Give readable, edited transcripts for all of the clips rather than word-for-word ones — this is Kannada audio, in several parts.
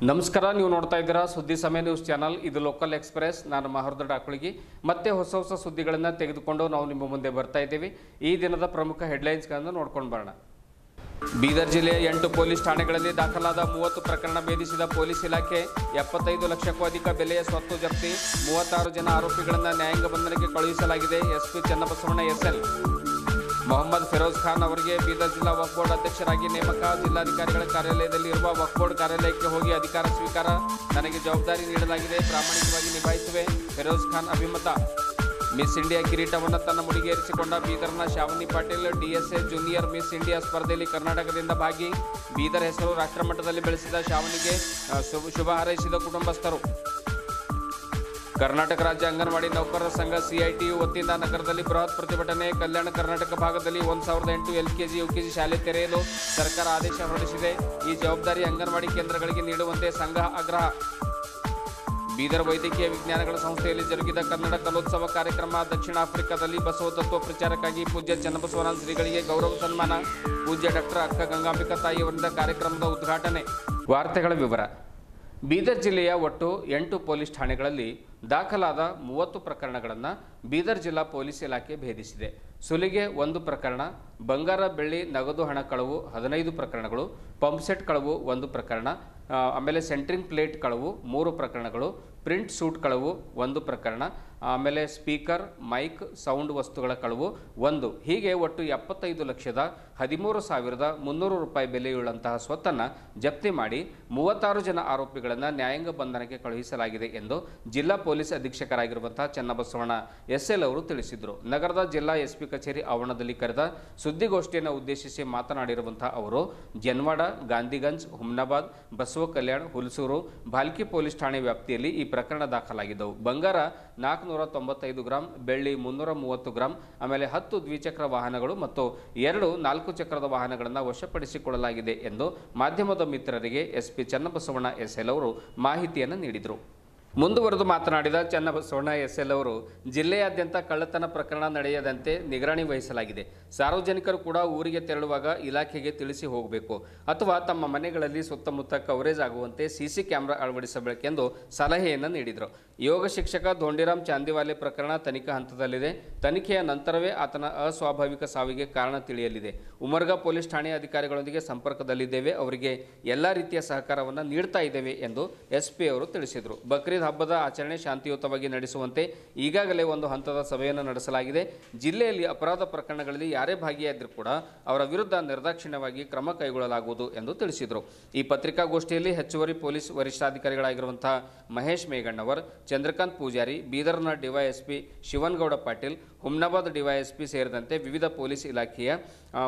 ನಮಸ್ಕಾರ, ನೀವು ನೋಡ್ತಾ ಇದ್ದೀರಾ ಸುದ್ದಿ ಸಮಯ ನ್ಯೂಸ್ ಚಾನಲ್. ಇದು ಲೋಕಲ್ ಎಕ್ಸ್ಪ್ರೆಸ್. ನಾನು ಮಹರ್ದ ಡಾಕುಳಿಗಿ. ಮತ್ತೆ ಹೊಸ ಸುದ್ದಿಗಳನ್ನು ತೆಗೆದುಕೊಂಡು ನಾವು ನಿಮ್ಮ ಮುಂದೆ ಬರ್ತಾ ಇದ್ದೀವಿ. ಈ ದಿನದ ಪ್ರಮುಖ ಹೆಡ್ಲೈನ್ಸ್ಗಳನ್ನು ನೋಡ್ಕೊಂಡು ಬರೋಣ. ಬೀದರ್ ಜಿಲ್ಲೆಯ 8 ಪೊಲೀಸ್ ಠಾಣೆಗಳಲ್ಲಿ ದಾಖಲಾದ 30 ಪ್ರಕರಣ ಭೇದಿಸಿದ ಪೊಲೀಸ್ ಇಲಾಖೆ. 75 ಲಕ್ಷಕ್ಕೂ ಅಧಿಕ ಬೆಲೆಯ ಸ್ವತ್ತು ಜಪ್ತಿ. 36 ಜನ ಆರೋಪಿಗಳನ್ನು ನ್ಯಾಯಾಂಗ ಬಂಧನಕ್ಕೆ ಕಳುಹಿಸಲಾಗಿದೆ. SP Channabasavanna S L. ಮೊಹಮ್ಮದ್ ಫಿರೋಜ್ ಖಾನ್ ಅವರಿಗೆ ಬೀದರ್ ಜಿಲ್ಲಾ ವಕ್ಫ್ ಬೋರ್ಡ್ ಅಧ್ಯಕ್ಷರಾಗಿ ನೇಮಕ. ಜಿಲ್ಲಾಧಿಕಾರಿಗಳ ಕಾರ್ಯಾಲಯದಲ್ಲಿ ಇರುವ ವಕ್ಫ್ ಬೋರ್ಡ್ ಕಾರ್ಯಾಲಯಕ್ಕೆ ಹೋಗಿ ಅಧಿಕಾರ ಸ್ವೀಕಾರ. ನನಗೆ ಜವಾಬ್ದಾರಿ ನೀಡಲಾಗಿದೆ, ಪ್ರಾಮಾಣಿಕವಾಗಿ ನಿಭಾಯಿಸುವೆ. ಫಿರೋಜ್ ಖಾನ್ ಅಭಿಮತ. ಮಿಸ್ ಇಂಡಿಯಾ ಕಿರೀಟವನ್ನು ತನ್ನ ಮುಡಿಗೇರಿಸಿಕೊಂಡ ಬೀದರ್ನ ಶಾವನಿ ಪಾಟೀಲ್. ಡಿಎಸ್ಎ ಜೂನಿಯರ್ ಮಿಸ್ ಇಂಡಿಯಾ ಸ್ಪರ್ಧೆಯಲ್ಲಿ ಕರ್ನಾಟಕದಿಂದ ಭಾಗಿ. ಬೀದರ್ ಹೆಸರು ರಾಷ್ಟ್ರಮಟ್ಟದಲ್ಲಿ ಬೆಳೆಸಿದ ಶಾವನಿಗೆ ಶುಭ ಹಾರೈಸಿದ ಕುಟುಂಬಸ್ಥರು. ಕರ್ನಾಟಕ ರಾಜ್ಯ ಅಂಗನವಾಡಿ ನೌಕರರ ಸಂಘ ಸಿಐಟಿಯು ವತಿಯಿಂದ ನಗರದಲ್ಲಿ ಬೃಹತ್ ಪ್ರತಿಭಟನೆ. ಕಲ್ಯಾಣ ಕರ್ನಾಟಕ ಭಾಗದಲ್ಲಿ 1008 ಎಲ್ಕೆಜಿ ಯುಕೆಜಿ ಶಾಲೆ ತೆರೆಯಲು ಸರ್ಕಾರ ಆದೇಶ ಹೊರಡಿಸಿದೆ. ಈ ಜವಾಬ್ದಾರಿ ಅಂಗನವಾಡಿ ಕೇಂದ್ರಗಳಿಗೆ ನೀಡುವಂತೆ ಸಂಘ ಆಗ್ರಹ. ಬೀದರ್ ವೈದ್ಯಕೀಯ ವಿಜ್ಞಾನಗಳ ಸಂಸ್ಥೆಯಲ್ಲಿ ಜರುಗಿದ ಕನ್ನಡ ಕಲೋತ್ಸವ ಕಾರ್ಯಕ್ರಮ. ದಕ್ಷಿಣ ಆಫ್ರಿಕಾದಲ್ಲಿ ಬಸವ ತತ್ವ ಪ್ರಚಾರಕ್ಕಾಗಿ ಪೂಜ್ಯ ಚನ್ನಬಸವರಾಜ ಶ್ರೀಗಳಿಗೆ ಗೌರವ ಸನ್ಮಾನ. ಪೂಜ್ಯ ಡಾಕ್ಟರ್ ಅಕ್ಕ ಗಂಗಾಂಬಿಕಾ ತಾಯಿಯವರಿಂದ ಕಾರ್ಯಕ್ರಮದ ಉದ್ಘಾಟನೆ. ವಾರ್ತೆಗಳ ವಿವರ. ಬೀದರ್ ಜಿಲ್ಲೆಯ ಒಟ್ಟು 8 ಪೊಲೀಸ್ ಠಾಣೆಗಳಲ್ಲಿ ದಾಖಲಾದ 30 ಪ್ರಕರಣಗಳನ್ನು ಬೀದರ್ ಜಿಲ್ಲಾ ಪೊಲೀಸ್ ಇಲಾಖೆ ಭೇದಿಸಿದೆ. ಸುಲಿಗೆ 1 ಪ್ರಕರಣ, ಬಂಗಾರ ಬೆಳ್ಳಿ ನಗದು ಹಣ ಕಳವು 15 ಪ್ರಕರಣಗಳು, ಪಂಪ್ಸೆಟ್ ಕಳವು 1 ಪ್ರಕರಣ, ಆಮೇಲೆ ಸೆಂಟ್ರಿಂಗ್ ಪ್ಲೇಟ್ ಕಳವು 3 ಪ್ರಕರಣಗಳು, ಪ್ರಿಂಟ್ ಸೂಟ್ ಕಳವು 1 ಪ್ರಕರಣ, ಆಮೇಲೆ ಸ್ಪೀಕರ್, ಮೈಕ್, ಸೌಂಡ್ ವಸ್ತುಗಳ ಕಳವು 1. ಹೀಗೆ ಒಟ್ಟು 75,13,300 ರೂಪಾಯಿ ಬೆಲೆಯುಳ್ಳಂತಹ ಸ್ವತ್ತನ್ನು ಜಪ್ತಿ ಮಾಡಿ 36 ಜನ ಆರೋಪಿಗಳನ್ನು ನ್ಯಾಯಾಂಗ ಬಂಧನಕ್ಕೆ ಕಳುಹಿಸಲಾಗಿದೆ ಎಂದು ಜಿಲ್ಲಾ ಪೊಲೀಸ್ ಅಧೀಕ್ಷಕರಾಗಿರುವಂತಹ ಚನ್ನಬಸವಣ್ಣ ಎಸ್ಎಲ್ ಅವರು ತಿಳಿಸಿದರು. ನಗರದ ಜಿಲ್ಲಾ ಎಸ್ಪಿ ಕಚೇರಿ ಆವರಣದಲ್ಲಿ ಕರೆದ ಸುದ್ದಿಗೋಷ್ಠಿಯನ್ನು ಉದ್ದೇಶಿಸಿ ಮಾತನಾಡಿರುವಂತಹ ಅವರು ಜನ್ವಾಡ, ಗಾಂಧಿಗಂಜ್, ಹುಮ್ನಾಬಾದ್, ಬಸವ ಕಲ್ಯಾಣ, ಹುಲ್ಸೂರು, ಭಾಲ್ಕಿ ಪೊಲೀಸ್ ಠಾಣೆ ವ್ಯಾಪ್ತಿಯಲ್ಲಿ ಈ ಪ್ರಕರಣ ದಾಖಲಾಗಿದ್ದವು. ಬಂಗಾರ 495 ಗ್ರಾಂ, ಬೆಳ್ಳಿ 330 ಗ್ರಾಂ, ಆಮೇಲೆ 10 ದ್ವಿಚಕ್ರ ವಾಹನಗಳು ಮತ್ತು 2 4 ಚಕ್ರದ ವಾಹನಗಳನ್ನು ವಶಪಡಿಸಿಕೊಳ್ಳಲಾಗಿದೆ ಎಂದು ಮಾಧ್ಯಮದ ಮಿತ್ರರಿಗೆ ಎಸ್ಪಿ ಚನ್ನಬಸವಣ್ಣ ಎಸ್ಎಲ್ ಅವರು ಮಾಹಿತಿಯನ್ನು ನೀಡಿದರು. ಮುಂದುವರೆದು ಮಾತನಾಡಿದ ಚನ್ನಬಸವಣ್ಣ ಎಸ್ಎಲ್ ಅವರು ಜಿಲ್ಲೆಯಾದ್ಯಂತ ಕಳ್ಳತನ ಪ್ರಕರಣ ನಡೆಯದಂತೆ ನಿಗರಾಣಿ ವಹಿಸಲಾಗಿದೆ. ಸಾರ್ವಜನಿಕರು ಕೂಡ ಊರಿಗೆ ತೆರಳುವಾಗ ಇಲಾಖೆಗೆ ತಿಳಿಸಿ ಹೋಗಬೇಕು ಅಥವಾ ತಮ್ಮ ಮನೆಗಳಲ್ಲಿ ಸುತ್ತಮುತ್ತ ಕವರೇಜ್ ಆಗುವಂತೆ ಸಿಸಿ ಕ್ಯಾಮೆರಾ ಅಳವಡಿಸಬೇಕೆಂದು ಸಲಹೆಯನ್ನು ನೀಡಿದರು. ಯೋಗ ಶಿಕ್ಷಕ ಧೋಂಡಿರಾಮ್ ಚಾಂದಿವಾಲೆ ಪ್ರಕರಣ ತನಿಖಾ ಹಂತದಲ್ಲಿದೆ. ತನಿಖೆಯ ನಂತರವೇ ಆತನ ಅಸ್ವಾಭಾವಿಕ ಸಾವಿಗೆ ಕಾರಣ ತಿಳಿಯಲಿದೆ. ಉಮರ್ಗಾ ಪೊಲೀಸ್ ಠಾಣೆಯ ಅಧಿಕಾರಿಗಳೊಂದಿಗೆ ಸಂಪರ್ಕದಲ್ಲಿದ್ದೇವೆ, ಅವರಿಗೆ ಎಲ್ಲ ರೀತಿಯ ಸಹಕಾರವನ್ನು ನೀಡ್ತಾ ಇದ್ದೇವೆ ಎಂದು ಎಸ್ಪಿ ಅವರು ತಿಳಿಸಿದರು. ಬಕ್ರೀದ್ ಹಬ್ಬದ ಆಚರಣೆ ಶಾಂತಿಯುತವಾಗಿ ನಡೆಸುವಂತೆ ಈಗಾಗಲೇ ಒಂದು ಹಂತದ ಸಭೆಯನ್ನು ನಡೆಸಲಾಗಿದೆ. ಜಿಲ್ಲೆಯಲ್ಲಿ ಅಪರಾಧ ಪ್ರಕರಣಗಳಲ್ಲಿ ಯಾರೇ ಭಾಗಿಯಾದರೂ ಕೂಡ ಅವರ ವಿರುದ್ಧ ನಿರ್ದಾಕ್ಷಿಣ್ಯವಾಗಿ ಕ್ರಮ ಕೈಗೊಳ್ಳಲಾಗುವುದು ಎಂದು ತಿಳಿಸಿದರು. ಈ ಪತ್ರಿಕಾಗೋಷ್ಠಿಯಲ್ಲಿ ಹೆಚ್ಚುವರಿ ಪೊಲೀಸ್ ವರಿಷ್ಠಾಧಿಕಾರಿಗಳಾಗಿರುವಂತಹ ಮಹೇಶ್ ಮೇಘಣ್ಣವರ್, ಚಂದ್ರಕಾಂತ್ ಪೂಜಾರಿ, ಬೀದರ್ನ ಡಿವೈಎಸ್ಪಿ ಶಿವನಗೌಡ ಪಾಟೀಲ್, ಹುಮ್ನಾಬಾದ್ ಡಿವೈಎಸ್ಪಿ ಸೇರಿದಂತೆ ವಿವಿಧ ಪೊಲೀಸ್ ಇಲಾಖೆಯ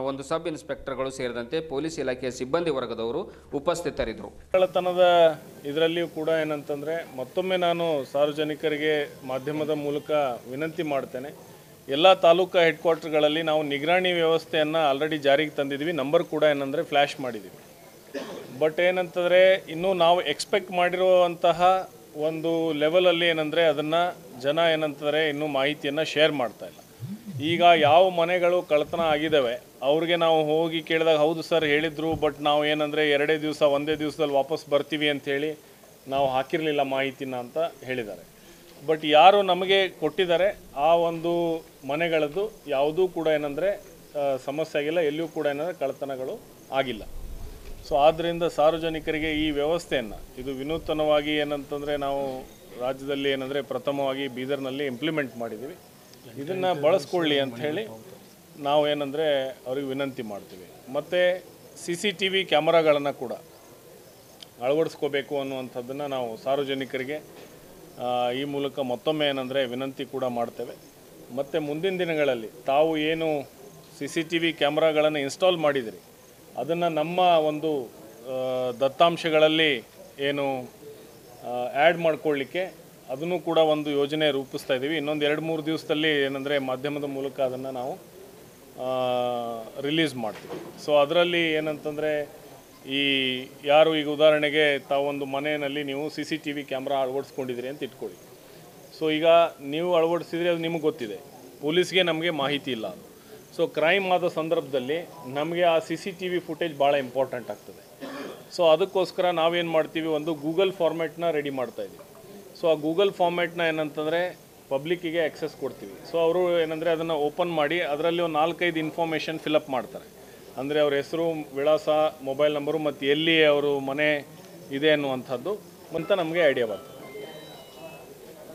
ಒಂದು ಸಬ್ ಇನ್ಸ್ಪೆಕ್ಟರ್ಗಳು ಸೇರಿದಂತೆ ಪೊಲೀಸ್ ಇಲಾಖೆಯ ಸಿಬ್ಬಂದಿ ವರ್ಗದವರು ಉಪಸ್ಥಿತರಿದ್ದರು. ಕಳ್ಳತನದ ಇದರಲ್ಲಿಯೂ ಕೂಡ ಏನಂತಂದರೆ ಮತ್ತೊಮ್ಮೆ ನಾನು ಸಾರ್ವಜನಿಕರಿಗೆ ಮಾಧ್ಯಮದ ಮೂಲಕ ವಿನಂತಿ ಮಾಡ್ತೇನೆ. ಎಲ್ಲ ತಾಲೂಕಾ ಹೆಡ್ ಕ್ವಾರ್ಟರ್ಗಳಲ್ಲಿ ನಾವು ನಿಗರಾಣಿ ವ್ಯವಸ್ಥೆಯನ್ನು ಆಲ್ರೆಡಿ ಜಾರಿಗೆ ತಂದಿದ್ದೀವಿ. ನಂಬರ್ ಕೂಡ ಏನಂದರೆ ಫ್ಲ್ಯಾಶ್ ಮಾಡಿದ್ದೀವಿ. ಬಟ್ ಏನಂತಂದರೆ ಇನ್ನೂ ನಾವು ಎಕ್ಸ್ಪೆಕ್ಟ್ ಮಾಡಿರುವಂತಹ ಒಂದು ಲೆವೆಲಲ್ಲಿ ಏನಂದರೆ ಅದನ್ನು ಜನ ಏನಂತಂದರೆ ಇನ್ನೂ ಮಾಹಿತಿಯನ್ನು ಶೇರ್ ಮಾಡ್ತಾಯಿಲ್ಲ. ಈಗ ಯಾವ ಮನೆಗಳು ಕಳ್ಳತನ ಆಗಿದ್ದಾವೆ ಅವ್ರಿಗೆ ನಾವು ಹೋಗಿ ಕೇಳಿದಾಗ ಹೌದು ಸರ್ ಹೇಳಿದರು, ಬಟ್ ನಾವು ಏನಂದರೆ 2 ದಿವಸ ಒಂದೇ ದಿವಸದಲ್ಲಿ ವಾಪಸ್ ಬರ್ತೀವಿ ಅಂಥೇಳಿ ನಾವು ಹಾಕಿರಲಿಲ್ಲ ಮಾಹಿತಿನ ಅಂತ ಹೇಳಿದ್ದಾರೆ. ಬಟ್ ಯಾರು ನಮಗೆ ಕೊಟ್ಟಿದ್ದಾರೆ ಆ ಒಂದು ಮನೆಗಳದ್ದು ಯಾವುದೂ ಕೂಡ ಏನಂದರೆ ಸಮಸ್ಯೆ ಆಗಿಲ್ಲ, ಎಲ್ಲಿಯೂ ಕೂಡ ಏನಂದರೆ ಕಳ್ಳತನಗಳು ಆಗಿಲ್ಲ. ಸೊ ಆದ್ದರಿಂದ ಸಾರ್ವಜನಿಕರಿಗೆ ಈ ವ್ಯವಸ್ಥೆಯನ್ನು ಇದು ವಿನೂತನವಾಗಿ ಏನಂತಂದರೆ ನಾವು ರಾಜ್ಯದಲ್ಲಿ ಏನಂದರೆ ಪ್ರಥಮವಾಗಿ ಬೀದರ್ನಲ್ಲಿ ಇಂಪ್ಲಿಮೆಂಟ್ ಮಾಡಿದ್ದೀವಿ. ಇದನ್ನು ಬಳಸ್ಕೊಳ್ಳಿ ಅಂಥೇಳಿ ನಾವು ಏನಂದರೆ ಅವ್ರಿಗೆ ವಿನಂತಿ ಮಾಡ್ತೀವಿ. ಮತ್ತು CCTV ಕ್ಯಾಮರಾಗಳನ್ನು ಕೂಡ ಅಳವಡಿಸ್ಕೋಬೇಕು ಅನ್ನುವಂಥದ್ದನ್ನು ನಾವು ಸಾರ್ವಜನಿಕರಿಗೆ ಈ ಮೂಲಕ ಮತ್ತೊಮ್ಮೆ ಏನಂದರೆ ವಿನಂತಿ ಕೂಡ ಮಾಡ್ತೇವೆ. ಮತ್ತು ಮುಂದಿನ ದಿನಗಳಲ್ಲಿ ತಾವು ಏನು CCTV ಕ್ಯಾಮ್ರಾಗಳನ್ನು ಇನ್ಸ್ಟಾಲ್ ಮಾಡಿದಿರಿ ಅದನ್ನು ನಮ್ಮ ಒಂದು ದತ್ತಾಂಶಗಳಲ್ಲಿ ಏನು ಆ್ಯಡ್ ಮಾಡ್ಕೊಳ್ಳಿಕ್ಕೆ ಅದನ್ನು ಕೂಡ ಒಂದು ಯೋಜನೆ ರೂಪಿಸ್ತಾ ಇದ್ದೀವಿ. ಇನ್ನೊಂದು 2-3 ದಿವಸದಲ್ಲಿ ಏನಂದರೆ ಮಾಧ್ಯಮದ ಮೂಲಕ ಅದನ್ನು ನಾವು ರಿಲೀಸ್ ಮಾಡ್ತೀವಿ. ಸೊ ಅದರಲ್ಲಿ ಏನಂತಂದರೆ ಈ ಯಾರು ಈಗ ಉದಾಹರಣೆಗೆ ತಾವೊಂದು ಮನೆಯಲ್ಲಿ ನೀವು CCTV ಕ್ಯಾಮ್ರಾ ಅಳವಡಿಸ್ಕೊಂಡಿದ್ದೀರಿ ಅಂತ ಇಟ್ಕೊಳ್ಳಿ. ಸೊ ಈಗ ನೀವು ಅಳವಡಿಸಿದರೆ ಅದು ನಿಮಗೆ ಗೊತ್ತಿದೆ, ಪೊಲೀಸ್ಗೆ ನಮಗೆ ಮಾಹಿತಿ ಇಲ್ಲ. ಸೊ ಕ್ರೈಮ್ ಆದ ಸಂದರ್ಭದಲ್ಲಿ ನಮಗೆ ಆ CCTV ಫುಟೇಜ್ ಭಾಳ ಇಂಪಾರ್ಟೆಂಟ್ ಆಗ್ತದೆ. ಸೊ ಅದಕ್ಕೋಸ್ಕರ ನಾವೇನು ಮಾಡ್ತೀವಿ, ಒಂದು ಗೂಗಲ್ ಫಾರ್ಮ್ಯಾಟ್ನ ರೆಡಿ ಮಾಡ್ತಾಯಿದ್ದೀವಿ. ಸೊ ಆ ಗೂಗಲ್ ಫಾರ್ಮ್ಯಾಟ್ನ ಏನಂತಂದರೆ ಪಬ್ಲಿಕ್ಕಿಗೆ ಆಕ್ಸೆಸ್ ಕೊಡ್ತೀವಿ. ಸೊ ಅವರು ಏನಂದರೆ ಅದನ್ನು ಓಪನ್ ಮಾಡಿ ಅದರಲ್ಲಿ ಒಂದು 4-5 ಇನ್ಫಾರ್ಮೇಷನ್ ಫಿಲಪ್ ಮಾಡ್ತಾರೆ. ಅಂದರೆ ಅವ್ರ ಹೆಸರು, ವಿಳಾಸ, ಮೊಬೈಲ್ ನಂಬರು ಮತ್ತು ಎಲ್ಲಿ ಅವರು ಮನೆ ಇದೆ ಅನ್ನುವಂಥದ್ದು ಅಂತ ನಮಗೆ ಐಡಿಯಾ ಬರ್ತದೆ.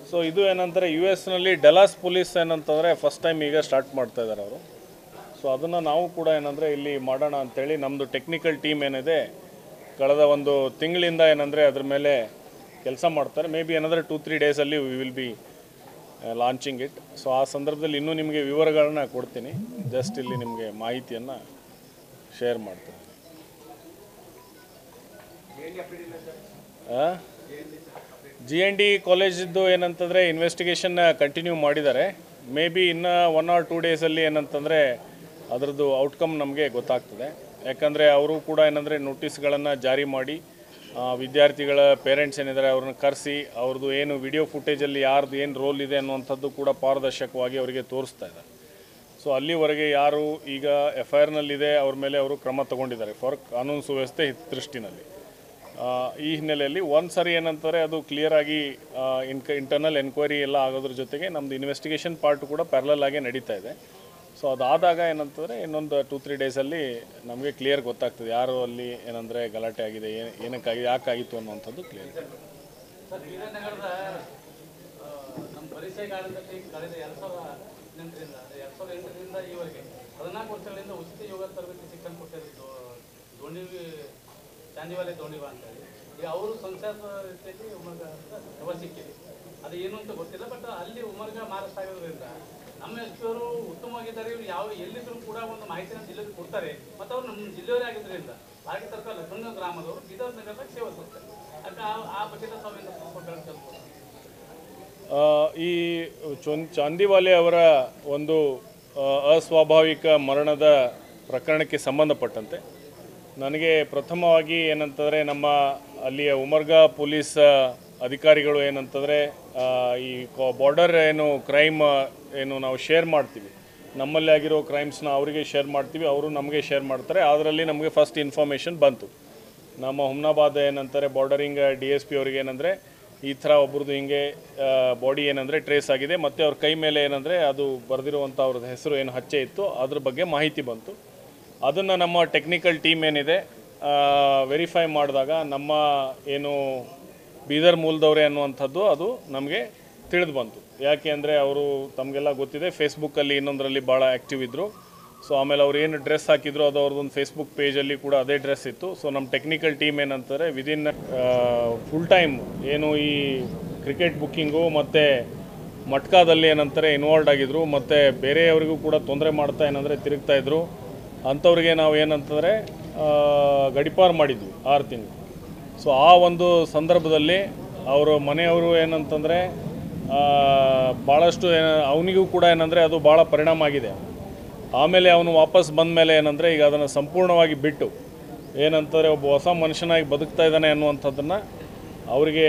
ಸೊ ಇದು ಏನಂತಾರೆ US ಡಲಾಸ್ ಪೊಲೀಸ್ ಏನಂತಂದರೆ ಫಸ್ಟ್ ಟೈಮ್ ಈಗ ಸ್ಟಾರ್ಟ್ ಮಾಡ್ತಾ ಇದ್ದಾರೆ ಅವರು. ಸೊ ಅದನ್ನು ನಾವು ಕೂಡ ಏನಂದರೆ ಇಲ್ಲಿ ಮಾಡೋಣ ಅಂಥೇಳಿ ನಮ್ಮದು ಟೆಕ್ನಿಕಲ್ ಟೀಮ್ ಏನಿದೆ ಕಳೆದ ಒಂದು ತಿಂಗಳಿಂದ ಏನಂದರೆ ಅದ್ರ ಮೇಲೆ ಕೆಲಸ ಮಾಡ್ತಾರೆ. ಮೇ ಬಿ ಏನಂದರೆ 2-3 ಡೇಸಲ್ಲಿ we will be launching it. So ಆ ಸಂದರ್ಭದಲ್ಲಿ ಇನ್ನೂ ನಿಮಗೆ ವಿವರಗಳನ್ನ ಕೊಡ್ತೀನಿ. ಜಸ್ಟ್ ಇಲ್ಲಿ ನಿಮಗೆ ಮಾಹಿತಿಯನ್ನು ಶೇರ್ ಮಾಡ್ತೀನಿ. GND ಕಾಲೇಜಿದ್ದು ಏನಂತಂದರೆ ಇನ್ವೆಸ್ಟಿಗೇಷನ್ ಕಂಟಿನ್ಯೂ ಮಾಡಿದ್ದಾರೆ. ಮೇ ಬಿ ಇನ್ನು 1 or 2 ಡೇಸಲ್ಲಿ ಏನಂತಂದರೆ ಅದರದ್ದು ಔಟ್ಕಮ್ ನಮಗೆ ಗೊತ್ತಾಗ್ತದೆ. ಯಾಕಂದರೆ ಅವರು ಕೂಡ ಏನಂದರೆ ನೋಟಿಸ್ಗಳನ್ನು ಜಾರಿ ಮಾಡಿ ವಿದ್ಯಾರ್ಥಿಗಳ ಪೇರೆಂಟ್ಸ್ ಏನಿದ್ದಾರೆ ಅವ್ರನ್ನ ಕರೆಸಿ ಅವ್ರದ್ದು ಏನು ವಿಡಿಯೋ ಫುಟೇಜಲ್ಲಿ ಯಾರ್ದು ಏನು ರೋಲ್ ಇದೆ ಅನ್ನುವಂಥದ್ದು ಕೂಡ ಪಾರದರ್ಶಕವಾಗಿ ಅವರಿಗೆ ತೋರಿಸ್ತಾ ಇದ್ದಾರೆ. ಸೊ ಅಲ್ಲಿವರೆಗೆ ಯಾರು ಈಗ FIRನಲ್ಲಿದೆ ಅವ್ರ ಮೇಲೆ ಅವರು ಕ್ರಮ ತಗೊಂಡಿದ್ದಾರೆ ಫಾರ್ ಕಾನೂನು ಸುವ್ಯವಸ್ಥೆ ದೃಷ್ಟಿನಲ್ಲಿ. ಈ ಹಿನ್ನೆಲೆಯಲ್ಲಿ ಒಂದು ಸರಿ ಏನಂತಾರೆ ಅದು ಕ್ಲಿಯರಾಗಿ ಇಂಟರ್ನಲ್ ಎನ್ಕ್ವೈರಿ ಎಲ್ಲ ಆಗೋದ್ರ ಜೊತೆಗೆ ನಮ್ಮದು ಇನ್ವೆಸ್ಟಿಗೇಷನ್ ಪಾರ್ಟ್ ಕೂಡ ಪ್ಯಾರಲಲ್ ಆಗಿ ನಡೀತಾ ಇದೆ. ಸೊ ಅದಾದಾಗ ಏನಂತಂದರೆ ಇನ್ನೊಂದು 2-3 ಡೇಸಲ್ಲಿ ನಮಗೆ ಕ್ಲಿಯರ್ ಗೊತ್ತಾಗ್ತದೆ ಯಾರು ಅಲ್ಲಿ ಏನಂದರೆ ಗಲಾಟೆ ಆಗಿದೆ, ಏನಕ್ಕಾಗಿ ಯಾಕಾಗಿತ್ತು ಅನ್ನುವಂಥದ್ದು ಕ್ಲಿಯರ್. ನಮ್ಮ ಪರಿಚಯಗಾರದಲ್ಲಿ ಕಳೆದ 2008ರಿಂದ ಈವರೆಗೆ 14 ವರ್ಷಗಳಿಂದ ಉಚಿತ ಯೋಗ ತರಬೇತಿ ಶಿಕ್ಷಣ ಕೊಟ್ಟಿದ್ದು ಚಾಂದಿವಾಲೆ ದೋಣಿವಾ ಅಂತೇಳಿ. ಈಗ ಅವರು ಸಂಸದ ರೀತಿಯಲ್ಲಿ ಉಮರ್ಗ ಶವ ಸಿಕ್ಕಿದೆ. ಅದು ಏನು ಅಂತ ಗೊತ್ತಿಲ್ಲ. ಬಟ್ ಅಲ್ಲಿ ಉಮರ್ಗ ಮಾರಷ್ಟ ಆಗೋದ್ರಿಂದ ನಮ್ಮ ಎಸ್ಪಿಯವರು ಉತ್ತಮವಾಗಿದ್ದಾರೆ. ಇವರು ಎಲ್ಲಿದ್ರು ಕೂಡ ಒಂದು ಮಾಹಿತಿಯನ್ನು ಜಿಲ್ಲೆಗೆ ಕೊಡ್ತಾರೆ. ಮತ್ತು ಅವರು ನಮ್ಮ ಜಿಲ್ಲೆಯವರೇ ಆಗಿದ್ದರಿಂದ ಹಾಗೆ ತರ್ಕ ಲಖಂಗ ಗ್ರಾಮದವರು ಬೀದರ್ ನಗರದ ಸೇವೆ ಸಲ್ಲಿಸ್ತಾರೆ. ಅದಕ್ಕೆ ಆ ಬಗ್ಗೆ ತಾವೇನು ಈ ಚಾಂದಿವಾಲೆ ಅವರ ಒಂದು ಅಸ್ವಾಭಾವಿಕ ಮರಣದ ಪ್ರಕರಣಕ್ಕೆ ಸಂಬಂಧಪಟ್ಟಂತೆ ನನಗೆ ಪ್ರಥಮವಾಗಿ ಏನಂತಂದರೆ ನಮ್ಮ ಅಲ್ಲಿಯ ಉಮರ್ಗಾ ಪೊಲೀಸ್ ಅಧಿಕಾರಿಗಳು ಏನಂತಂದರೆ ಈ ಬಾರ್ಡರ್ ಏನು ಕ್ರೈಮ್ ಏನು ನಾವು ಶೇರ್ ಮಾಡ್ತೀವಿ, ನಮ್ಮಲ್ಲಿ ಆಗಿರೋ ಕ್ರೈಮ್ಸ್ನ ಅವರಿಗೆ ಶೇರ್ ಮಾಡ್ತೀವಿ, ಅವರು ನಮಗೆ ಶೇರ್ ಮಾಡ್ತಾರೆ. ಅದರಲ್ಲಿ ನಮಗೆ ಫಸ್ಟ್ ಇನ್ಫಾರ್ಮೇಷನ್ ಬಂತು. ನಮ್ಮ ಹುಮ್ನಾಬಾದ್ ಏನಂತಾರೆ ಬಾರ್ಡರಿಂಗ್ DSP ಅವರಿಗೆ ಏನಂದರೆ ಈ ಥರ ಒಬ್ರದ್ದು ಹಿಂಗೆ ಬಾಡಿ ಏನಂದರೆ ಟ್ರೇಸ್ ಆಗಿದೆ ಮತ್ತು ಅವ್ರ ಕೈ ಮೇಲೆ ಏನಂದರೆ ಅದು ಬರೆದಿರುವಂಥ ಅವ್ರದ್ದು ಹೆಸರು ಏನು ಹಚ್ಚೆ ಇತ್ತು ಅದ್ರ ಬಗ್ಗೆ ಮಾಹಿತಿ ಬಂತು. ಅದನ್ನು ನಮ್ಮ ಟೆಕ್ನಿಕಲ್ ಟೀಮ್ ಏನಿದೆ ವೆರಿಫೈ ಮಾಡಿದಾಗ ನಮ್ಮ ಏನು ಬೀದರ್ ಮೂಲದವರೇ ಅನ್ನುವಂಥದ್ದು ಅದು ನಮಗೆ ತಿಳಿದು ಬಂತು. ಯಾಕೆ ಅಂದರೆ ಅವರು ತಮಗೆಲ್ಲ ಗೊತ್ತಿದೆ ಫೇಸ್ಬುಕ್ಕಲ್ಲಿ ಇನ್ನೊಂದರಲ್ಲಿ ಭಾಳ ಆ್ಯಕ್ಟಿವ್ ಇದ್ದರು. ಸೊ ಆಮೇಲೆ ಅವ್ರು ಏನು ಡ್ರೆಸ್ ಹಾಕಿದ್ರು ಅದು ಅವ್ರದ್ದೊಂದು ಫೇಸ್ಬುಕ್ ಪೇಜಲ್ಲಿ ಕೂಡ ಅದೇ ಡ್ರೆಸ್ ಇತ್ತು. ಸೊ ನಮ್ಮ ಟೆಕ್ನಿಕಲ್ ಟೀಮ್ ಏನಂತಾರೆ ವಿದಿನ್ ಫುಲ್ ಟೈಮ್ ಏನು ಈ ಕ್ರಿಕೆಟ್ ಬುಕ್ಕಿಂಗು ಮತ್ತು ಮಟ್ಕಾದಲ್ಲಿ ಏನಂತಾರೆ ಇನ್ವಾಲ್ವ್ ಆಗಿದ್ರು ಮತ್ತು ಬೇರೆಯವರಿಗೂ ಕೂಡ ತೊಂದರೆ ಮಾಡ್ತಾ ಏನಂದರೆ ತಿರುಗ್ತಾಯಿದ್ರು. ಅಂಥವ್ರಿಗೆ ನಾವು ಏನಂತಂದರೆ ಗಡಿಪಾರು ಮಾಡಿದ್ವಿ 6 ತಿಂಗಳು. ಸೊ ಆ ಒಂದು ಸಂದರ್ಭದಲ್ಲಿ ಅವರು ಮನೆಯವರು ಏನಂತಂದರೆ ಭಾಳಷ್ಟು ಅವನಿಗೂ ಕೂಡ ಏನಂದರೆ ಅದು ಭಾಳ ಪರಿಣಾಮ ಆಗಿದೆ. ಆಮೇಲೆ ಅವನು ವಾಪಸ್ ಬಂದ ಮೇಲೆ ಏನಂದರೆ ಈಗ ಅದನ್ನು ಸಂಪೂರ್ಣವಾಗಿ ಬಿಟ್ಟು ಏನಂತಾರೆ ಒಬ್ಬ ಹೊಸ ಮನುಷ್ಯನಾಗಿ ಬದುಕ್ತಾ ಇದ್ದಾನೆ ಅನ್ನುವಂಥದ್ದನ್ನು ಅವರಿಗೆ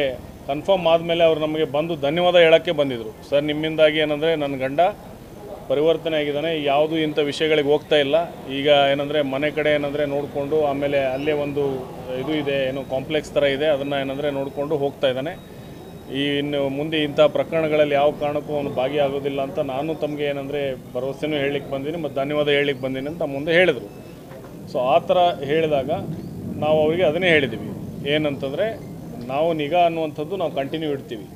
ಕನ್ಫರ್ಮ್ ಆದಮೇಲೆ ಅವ್ರು ನಮಗೆ ಬಂದು ಧನ್ಯವಾದ ಹೇಳೋಕ್ಕೆ ಬಂದಿದ್ದರು. ಸರ್ ನಿಮ್ಮಿಂದಾಗಿ ಏನಂದರೆ ನನ್ನ ಗಂಡ ಪರಿವರ್ತನೆ ಆಗಿದ್ದಾನೆ, ಯಾವುದೂ ಇಂಥ ವಿಷಯಗಳಿಗೆ ಹೋಗ್ತಾ ಇಲ್ಲ. ಈಗ ಏನಂದರೆ ಮನೆ ಕಡೆ ಏನಂದರೆ ನೋಡಿಕೊಂಡು ಆಮೇಲೆ ಅಲ್ಲೇ ಒಂದು ಇದು ಇದೆ ಏನೋ ಕಾಂಪ್ಲೆಕ್ಸ್ ಥರ ಇದೆ ಅದನ್ನು ಏನಂದರೆ ನೋಡಿಕೊಂಡು ಹೋಗ್ತಾ ಇದ್ದಾನೆ. ಇನ್ನು ಮುಂದೆ ಇಂಥ ಪ್ರಕರಣಗಳಲ್ಲಿ ಯಾವ ಕಾರಣಕ್ಕೂ ಅವನು ಭಾಗಿಯಾಗೋದಿಲ್ಲ ಅಂತ ನಾನು ತಮಗೆ ಏನಂದರೆ ಭರವಸೆನೂ ಹೇಳಲಿಕ್ಕೆ ಬಂದೀನಿ ಮತ್ತು ಧನ್ಯವಾದ ಹೇಳಲಿಕ್ಕೆ ಬಂದೀನಿ ಅಂತ ಮುಂದೆ ಹೇಳಿದರು. ಸೊ ಆ ಥರ ಹೇಳಿದಾಗ ನಾವು ಅವರಿಗೆ ಅದನ್ನೇ ಹೇಳಿದ್ದೀವಿ ಏನಂತಂದರೆ ನಾವು ನಿಗಾ ಅನ್ನುವಂಥದ್ದು ನಾವು ಕಂಟಿನ್ಯೂ ಇಡ್ತೀವಿ.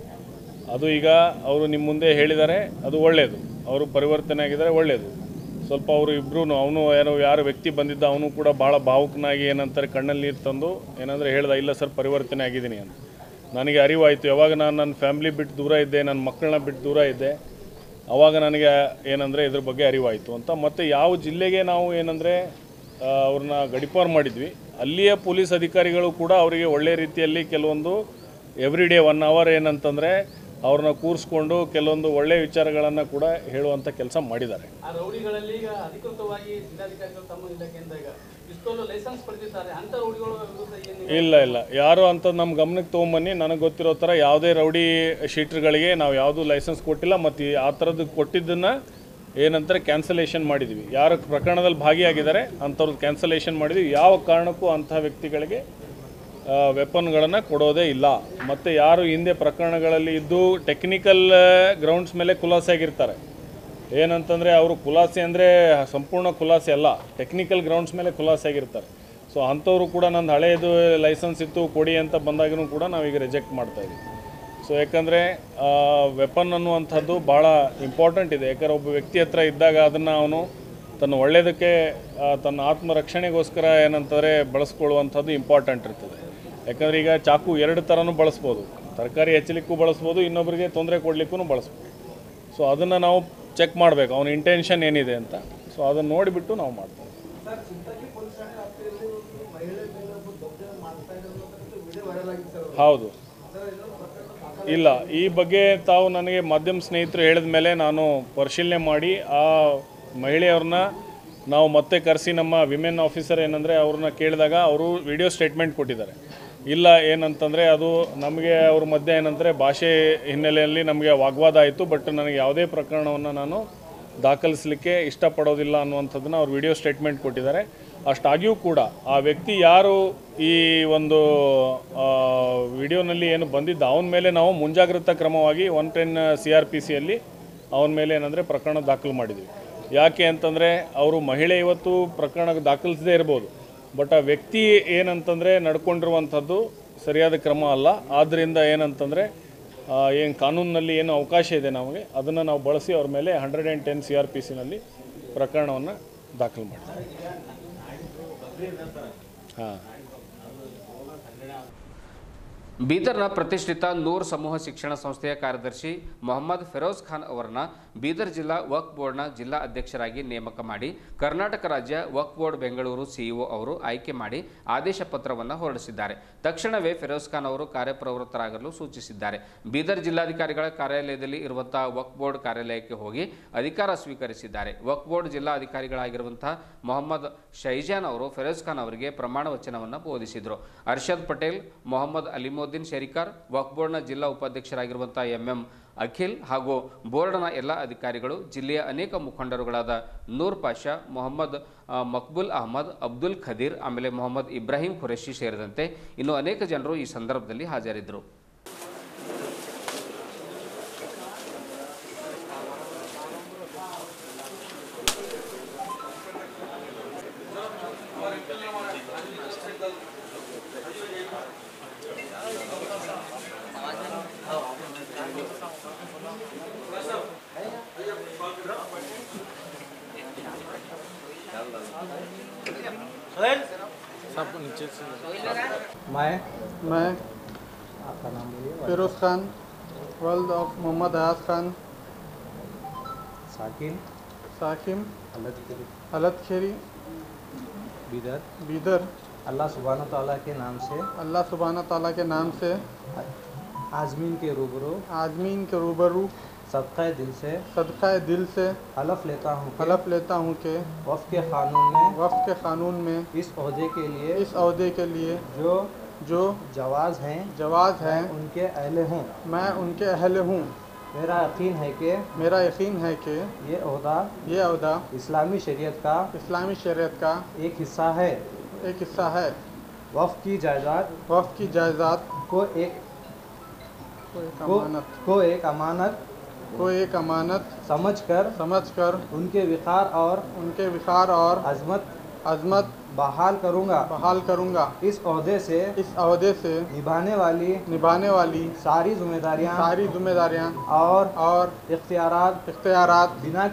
ಅದು ಈಗ ಅವರು ನಿಮ್ಮ ಮುಂದೆ ಹೇಳಿದ್ದಾರೆ, ಅದು ಒಳ್ಳೆಯದು. ಅವರು ಪರಿವರ್ತನೆ ಆಗಿದ್ದಾರೆ, ಒಳ್ಳೆಯದು. ಸ್ವಲ್ಪ ಅವರು ಇಬ್ಬರೂ ಅವನು ಯಾರು ವ್ಯಕ್ತಿ ಬಂದಿದ್ದ ಅವನು ಕೂಡ ಭಾಳ ಭಾವುಕನಾಗಿ ಏನಂತಾರೆ ಕಣ್ಣಲ್ಲಿ ನೀರು ತಂದು ಏನಂದರೆ ಹೇಳ್ದ ಇಲ್ಲ ಸರ್ ಪರಿವರ್ತನೆ ಆಗಿದ್ದೀನಿ ಅಂತ. ನನಗೆ ಅರಿವಾಯಿತು ಯಾವಾಗ ನಾನು ನನ್ನ ಫ್ಯಾಮ್ಲಿ ಬಿಟ್ಟು ದೂರ ಇದ್ದೆ, ನನ್ನ ಮಕ್ಕಳನ್ನ ಬಿಟ್ಟು ದೂರ ಇದ್ದೆ, ಆವಾಗ ನನಗೆ ಏನಂದರೆ ಇದ್ರ ಬಗ್ಗೆ ಅರಿವಾಯಿತು ಅಂತ. ಮತ್ತು ಯಾವ ಜಿಲ್ಲೆಗೆ ನಾವು ಏನಂದರೆ ಅವ್ರನ್ನ ಗಡಿಪಾರು ಮಾಡಿದ್ವಿ ಅಲ್ಲಿಯ ಪೊಲೀಸ್ ಅಧಿಕಾರಿಗಳು ಕೂಡ ಅವರಿಗೆ ಒಳ್ಳೆಯ ರೀತಿಯಲ್ಲಿ ಕೆಲವೊಂದು ಎವ್ರಿ ಡೇ 1 hour ಏನಂತಂದರೆ ಅವ್ರನ್ನ ಕೂರಿಸ್ಕೊಂಡು ಕೆಲವೊಂದು ಒಳ್ಳೆಯ ವಿಚಾರಗಳನ್ನು ಕೂಡ ಹೇಳುವಂಥ ಕೆಲಸ ಮಾಡಿದ್ದಾರೆ. ಆ ರೌಡಿಗಳಲ್ಲಿ ಈಗ ಅಧಿಕೃತವಾಗಿ ಜಿಲ್ಲಾಧಿಕಾರಿಗಳು ತಮ್ಮ ಇಲಾಖೆಯಿಂದ ಈಗ ಇಷ್ಟೊಂದು ಲೈಸೆನ್ಸ್ ಪಡೆದಿದ್ದಾರೆ ಅಂತ ರೌಡಿಗಳ ವಿರುದ್ಧ ಇಲ್ಲ ಯಾರು ಅಂತ ನಮ್ಮ ಗಮನಕ್ಕೆ ತೊಗೊಂಬನ್ನಿ. ನನಗೆ ಗೊತ್ತಿರೋ ಥರ ಯಾವುದೇ ರೌಡಿ ಶೀಟ್ರ್ಗಳಿಗೆ ನಾವು ಯಾವುದೂ ಲೈಸೆನ್ಸ್ ಕೊಟ್ಟಿಲ್ಲ ಮತ್ತು ಆ ಥರದ್ದು ಕೊಟ್ಟಿದ್ದನ್ನು ಏನಂತಾರೆ ಕ್ಯಾನ್ಸಲೇಷನ್ ಮಾಡಿದ್ವಿ. ಯಾರು ಪ್ರಕರಣದಲ್ಲಿ ಭಾಗಿಯಾಗಿದ್ದಾರೆ ಅಂಥವ್ರದ್ದು ಕ್ಯಾನ್ಸಲೇಷನ್ ಮಾಡಿದ್ವಿ. ಯಾವ ಕಾರಣಕ್ಕೂ ಅಂಥ ವ್ಯಕ್ತಿಗಳಿಗೆ ವೆಪನ್ಗಳನ್ನು ಕೊಡೋದೇ ಇಲ್ಲ. ಮತ್ತು ಯಾರು ಹಿಂದೆ ಪ್ರಕರಣಗಳಲ್ಲಿ ಇದ್ದು ಟೆಕ್ನಿಕಲ್ ಗ್ರೌಂಡ್ಸ್ ಮೇಲೆ ಖುಲಾಸೆ ಆಗಿರ್ತಾರೆ, ಏನಂತಂದರೆ ಅವರು ಖುಲಾಸೆ ಅಂದರೆ ಸಂಪೂರ್ಣ ಖುಲಾಸೆ ಅಲ್ಲ, ಟೆಕ್ನಿಕಲ್ ಗ್ರೌಂಡ್ಸ್ ಮೇಲೆ ಖುಲಾಸೆ ಆಗಿರ್ತಾರೆ. ಸೊ ಅಂಥವರು ಕೂಡ ನಂದು ಹಳೆಯದು ಲೈಸೆನ್ಸ್ ಇತ್ತು ಕೊಡಿ ಅಂತ ಬಂದಾಗೂ ಕೂಡ ನಾವೀಗ ರಿಜೆಕ್ಟ್ ಮಾಡ್ತಾಯಿದ್ದೀವಿ. ಸೊ ಯಾಕಂದರೆ ವೆಪನ್ ಅನ್ನುವಂಥದ್ದು ಭಾಳ ಇಂಪಾರ್ಟೆಂಟ್ ಇದೆ. ಯಾಕಂದರೆ ಒಬ್ಬ ವ್ಯಕ್ತಿ ಹತ್ರ ಇದ್ದಾಗ ಅದನ್ನು ಅವನು ತನ್ನ ಒಳ್ಳೆಯದಕ್ಕೆ ತನ್ನ ಆತ್ಮರಕ್ಷಣೆಗೋಸ್ಕರ ಏನಂತಾರೆ ಬಳಸ್ಕೊಳ್ಳುವಂಥದ್ದು ಇಂಪಾರ್ಟೆಂಟ್ ಇರ್ತದೆ. ಯಾಕಂದರೆ ಈಗ ಚಾಕು ಎರಡು ಥರನೂ ಬಳಸ್ಬೋದು, ತರಕಾರಿ ಹೆಚ್ಚಲಿಕ್ಕೂ ಬಳಸ್ಬೋದು, ಇನ್ನೊಬ್ಬರಿಗೆ ತೊಂದರೆ ಕೊಡಲಿಕ್ಕೂ ಬಳಸ್ಬೋದು. ಸೊ ಅದನ್ನು ನಾವು ಚೆಕ್ ಮಾಡಬೇಕು ಅವನ ಇಂಟೆನ್ಷನ್ ಏನಿದೆ ಅಂತ. ಸೊ ಅದನ್ನು ನೋಡಿಬಿಟ್ಟು ನಾವು ಮಾಡ್ತೇವೆ. ಹೌದು, ಇಲ್ಲ, ಈ ಬಗ್ಗೆ ತಾವು ನನಗೆ ಮಾಧ್ಯಮ ಸ್ನೇಹಿತರು ಹೇಳಿದ ಮೇಲೆ ನಾನು ಪರಿಶೀಲನೆ ಮಾಡಿ ಆ ಮಹಿಳೆಯವ್ರನ್ನ ನಾವು ಮತ್ತೆ ಕರೆಸಿ ನಮ್ಮ ವಿಮೆನ್ ಆಫೀಸರ್ ಏನಂದರೆ ಅವ್ರನ್ನ ಕೇಳಿದಾಗ ಅವರು ವಿಡಿಯೋ ಸ್ಟೇಟ್ಮೆಂಟ್ ಕೊಟ್ಟಿದ್ದಾರೆ. ಇಲ್ಲ ಏನಂತಂದರೆ ಅದು ನಮಗೆ ಅವ್ರ ಮಧ್ಯೆ ಏನಂದರೆ ಭಾಷೆ ಹಿನ್ನೆಲೆಯಲ್ಲಿ ನಮಗೆ ವಾಗ್ವಾದ ಆಯಿತು, ಬಟ್ ನನಗೆ ಯಾವುದೇ ಪ್ರಕರಣವನ್ನು ನಾನು ದಾಖಲಿಸಲಿಕ್ಕೆ ಇಷ್ಟಪಡೋದಿಲ್ಲ ಅನ್ನುವಂಥದ್ದನ್ನು ಅವ್ರು ವಿಡಿಯೋ ಸ್ಟೇಟ್ಮೆಂಟ್ ಕೊಟ್ಟಿದ್ದಾರೆ. ಅಷ್ಟಾಗಿಯೂ ಕೂಡ ಆ ವ್ಯಕ್ತಿ ಯಾರು ಈ ಒಂದು ವಿಡಿಯೋನಲ್ಲಿ ಏನು ಬಂದಿದ್ದ ಅವನ ಮೇಲೆ ನಾವು ಮುಂಜಾಗ್ರತಾ ಕ್ರಮವಾಗಿ 110 CRPCಯಲ್ಲಿ ಅವನ ಮೇಲೆ ಏನಂದರೆ ಪ್ರಕರಣ ದಾಖಲು ಮಾಡಿದ್ವಿ. ಯಾಕೆ ಅಂತಂದರೆ ಅವರು ಮಹಿಳೆ ಇವತ್ತು ಪ್ರಕರಣ ದಾಖಲಿಸದೇ ಇರ್ಬೋದು, ಬಟ್ ಆ ವ್ಯಕ್ತಿ ಏನಂತಂದರೆ ನಡ್ಕೊಂಡಿರುವಂಥದ್ದು ಸರಿಯಾದ ಕ್ರಮ ಅಲ್ಲ. ಆದ್ದರಿಂದ ಏನಂತಂದರೆ ಏನು ಕಾನೂನಿನಲ್ಲಿ ಏನು ಅವಕಾಶ ಇದೆ ನಮಗೆ ಅದನ್ನು ನಾವು ಬಳಸಿ ಅವ್ರ ಮೇಲೆ 110 CRPCನಲ್ಲಿ ಪ್ರಕರಣವನ್ನು ದಾಖಲು ಮಾಡ್ತೀವಿ. ಹಾಂ. ಬೀದರ್ನ ಪ್ರತಿಷ್ಠಿತ ನೂರ್ ಸಮೂಹ ಶಿಕ್ಷಣ ಸಂಸ್ಥೆಯ ಕಾರ್ಯದರ್ಶಿ ಮೊಹಮ್ಮದ್ ಫಿರೋಜ್ ಖಾನ್ ಅವರನ್ನ ಬೀದರ್ ಜಿಲ್ಲಾ ವಕ್ಫ್ ಬೋರ್ಡ್ನ ಜಿಲ್ಲಾ ಅಧ್ಯಕ್ಷರಾಗಿ ನೇಮಕ ಮಾಡಿ ಕರ್ನಾಟಕ ರಾಜ್ಯ ವಕ್ಫ್ ಬೋರ್ಡ್ ಬೆಂಗಳೂರು ಸಿಇಒ ಅವರು ಆಯ್ಕೆ ಮಾಡಿ ಆದೇಶ ಪತ್ರವನ್ನು ಹೊರಡಿಸಿದ್ದಾರೆ. ತಕ್ಷಣವೇ ಫಿರೋಜ್ ಖಾನ್ ಅವರು ಕಾರ್ಯಪ್ರವೃತ್ತರಾಗಲು ಸೂಚಿಸಿದ್ದಾರೆ. ಬೀದರ್ ಜಿಲ್ಲಾಧಿಕಾರಿಗಳ ಕಾರ್ಯಾಲಯದಲ್ಲಿ ಇರುವಂತಹ ವಕ್ಫ್ ಬೋರ್ಡ್ ಕಾರ್ಯಾಲಯಕ್ಕೆ ಹೋಗಿ ಅಧಿಕಾರ ಸ್ವೀಕರಿಸಿದ್ದಾರೆ. ವಕ್ಫ್ ಬೋರ್ಡ್ ಜಿಲ್ಲಾ ಅಧಿಕಾರಿಗಳಾಗಿರುವಂತಹ ಮೊಹಮ್ಮದ್ ಶೈಜಾನ್ ಅವರು ಫಿರೋಜ್ ಖಾನ್ ಅವರಿಗೆ ಪ್ರಮಾಣ ವಚನವನ್ನು ಬೋಧಿಸಿದರು. ಅರ್ಷದ್ ಪಟೇಲ್, ಮೊಹಮ್ಮದ್ ಅಲಿಮುದ್ದೀನ್ ಶೇರಿಕಾರ್, ವಕ್ಫ್ ಬೋರ್ಡ್ನ ಜಿಲ್ಲಾ ಉಪಾಧ್ಯಕ್ಷರಾಗಿರುವಂತಹ MM ಅಖಿಲ್ ಹಾಗೂ ಬೋರ್ಡ್ನ ಎಲ್ಲ ಅಧಿಕಾರಿಗಳು, ಜಿಲ್ಲೆಯ ಅನೇಕ ಮುಖಂಡರುಗಳಾದ ನೂರ್ ಪಾಷಾ, ಮೊಹಮ್ಮದ್ ಮಕ್ಬುಲ್ ಅಹಮದ್, ಅಬ್ದುಲ್ ಖದೀರ್, ಆಮೇಲೆ ಮೊಹಮ್ಮದ್ ಇಬ್ರಾಹಿಂ ಖುರೇಶಿ ಸೇರಿದಂತೆ ಇನ್ನು ಅನೇಕ ಜನರು ಈ ಸಂದರ್ಭದಲ್ಲಿ ಹಾಜರಿದ್ದರು. मैं फिरोज खान, वल्द ऑफ मोहम्मद अयाज खान, साकिम अलतखेरी, बीदर, अल्लाह सुब्हानहू तआला के नाम से आज़मीन के रूबरू सदक़े दिल से हलफ लेता हूँ कि वफ़्क़ के क़ानून में इस ओहदे के लिए जो जवाज़ हैं उनके अहल हूँ। मेरा यकीन है कि ये ओहदा इस्लामी शरीयत का एक हिस्सा है। वफ़्क़ की जायदाद को एक अमानत समझकर उनके विकार और अज़मत बहाल करूँगा। इस ओहदे से निभाने वाली सारी जिम्मेदारियाँ और इख्तियारात बिना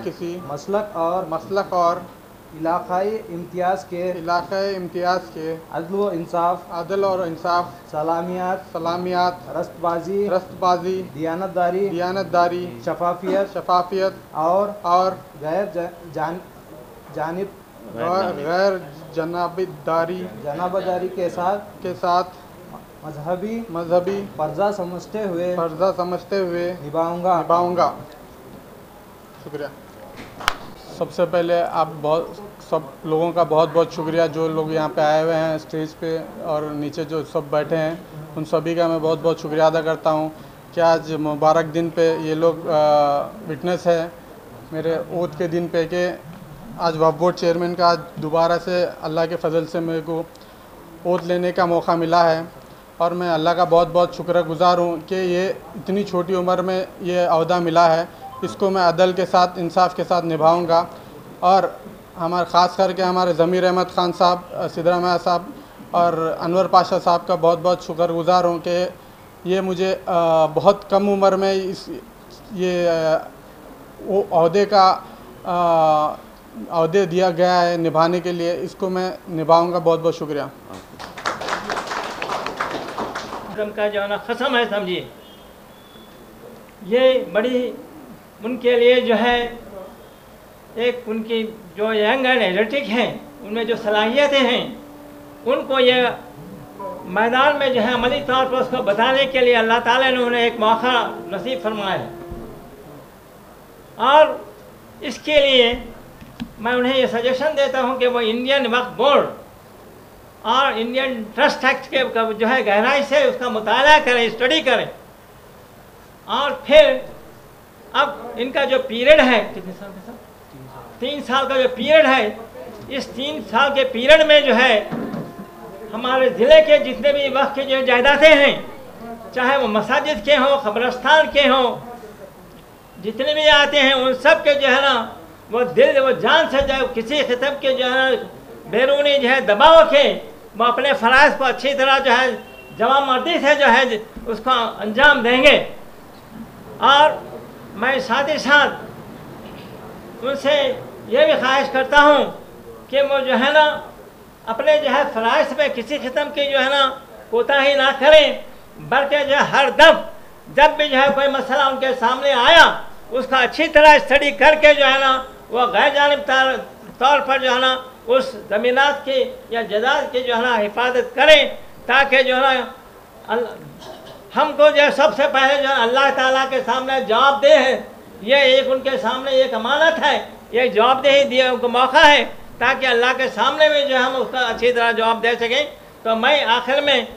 किसी मसलक और इलाक़ाई इम्तियाज़ के अदल और इंसाफ सलामियत रस्तबाजी दियानतदारी शफाफियत और गैर जनाबदारी के साथ मजहबी फर्जा समझते हुए निभाऊंगा। शुक्रिया। सबसे पहले सब लोगों का बहुत शुक्रिया, जो लोग यहाँ पे आए हुए हैं स्टेज पे और नीचे जो सब बैठे हैं, उन सभी का मैं बहुत शुक्रिया अदा करता हूँ कि आज मुबारक दिन पे ये लोग विटनेस है मेरे ओथ के दिन पे कि आज वक्फ बोर्ड चेयरमैन का आज दोबारा से अल्लाह के फजल से मेरे को ओथ लेने का मौका मिला है और मैं अल्लाह का बहुत बहुत शुक्रगुजार हूँ कि ये इतनी छोटी उम्र में ये अहदा मिला है। इसको मैं अदल के साथ, इंसाफ के साथ निभाऊंगा और ख़ास करके हमारे ज़मीर अहमद ख़ान साहब, सिद्रा मियां साहब और अनवर पाशा साहब का बहुत बहुत शुक्रगुजार हूँ कि ये मुझे बहुत कम उम्र में ये अहदे का अहदे दिया गया है निभाने के लिए। इसको मैं निभाऊंगा। बहुत बहुत शुक्रिया। का जो है ना कसम है, समझिए ये बड़ी उनके लिए जो है एक उनकी जो यंग एंड एनर्जेटिक हैं, उनमें जो सलाहियतें हैं, उनको ये मैदान में जो है अमली तौर पर उसको बताने के लिए अल्लाह ताला ने उन्हें एक मौका नसीब फरमाया है। और इसके लिए मैं उन्हें ये सजेशन देता हूँ कि वो इंडियन वक्फ बोर्ड और इंडियन ट्रस्ट एक्ट के जो है गहराई से उसका मुताला करें, स्टडी करें। और फिर अब इनका जो पीरियड है, कितने साल का, 3 साल का जो पीरियड है, इस 3 साल के पीरियड में जो है हमारे ज़िले के जितने भी वक्फ के जो जायदादें हैं, चाहे वो मसाजिद के हों, कब्रस्तान के हों, जितने भी आते हैं उन सब के जो है ना वो दिल वो जान से जो किसी किस्म के जो है बैरूनी जो है दबाव के वो अपने फ़राइज़ को अच्छी तरह जो है जवाबमर्दी से जो है उसको अंजाम देंगे। और मैं साथ ही साथ उनसे ये भी ख्वाहिश करता हूँ कि वो जो है ना अपने जो है फ़राइज़ में किसी किस्म की जो है ना कोताही ना करें, बल्कि जो है हर दम जब भी जो है कोई मसला उनके सामने आया उसका अच्छी तरह स्टडी करके जो है ना वो गैर जानिब तौर पर जो है ना उस ज़मीनात की या जायदाद की जो है ना हिफाजत करें, ताकि जो है ना हमको जो है सबसे पहले जो है अल्लाह ताला के सामने जवाब दे है। ये एक उनके सामने एक अमानत है, ये जवाबदेही दिए उनको मौका है, ताकि अल्लाह के सामने में जो है हम उसका अच्छी तरह जवाब दे सकें। तो मैं आखिर में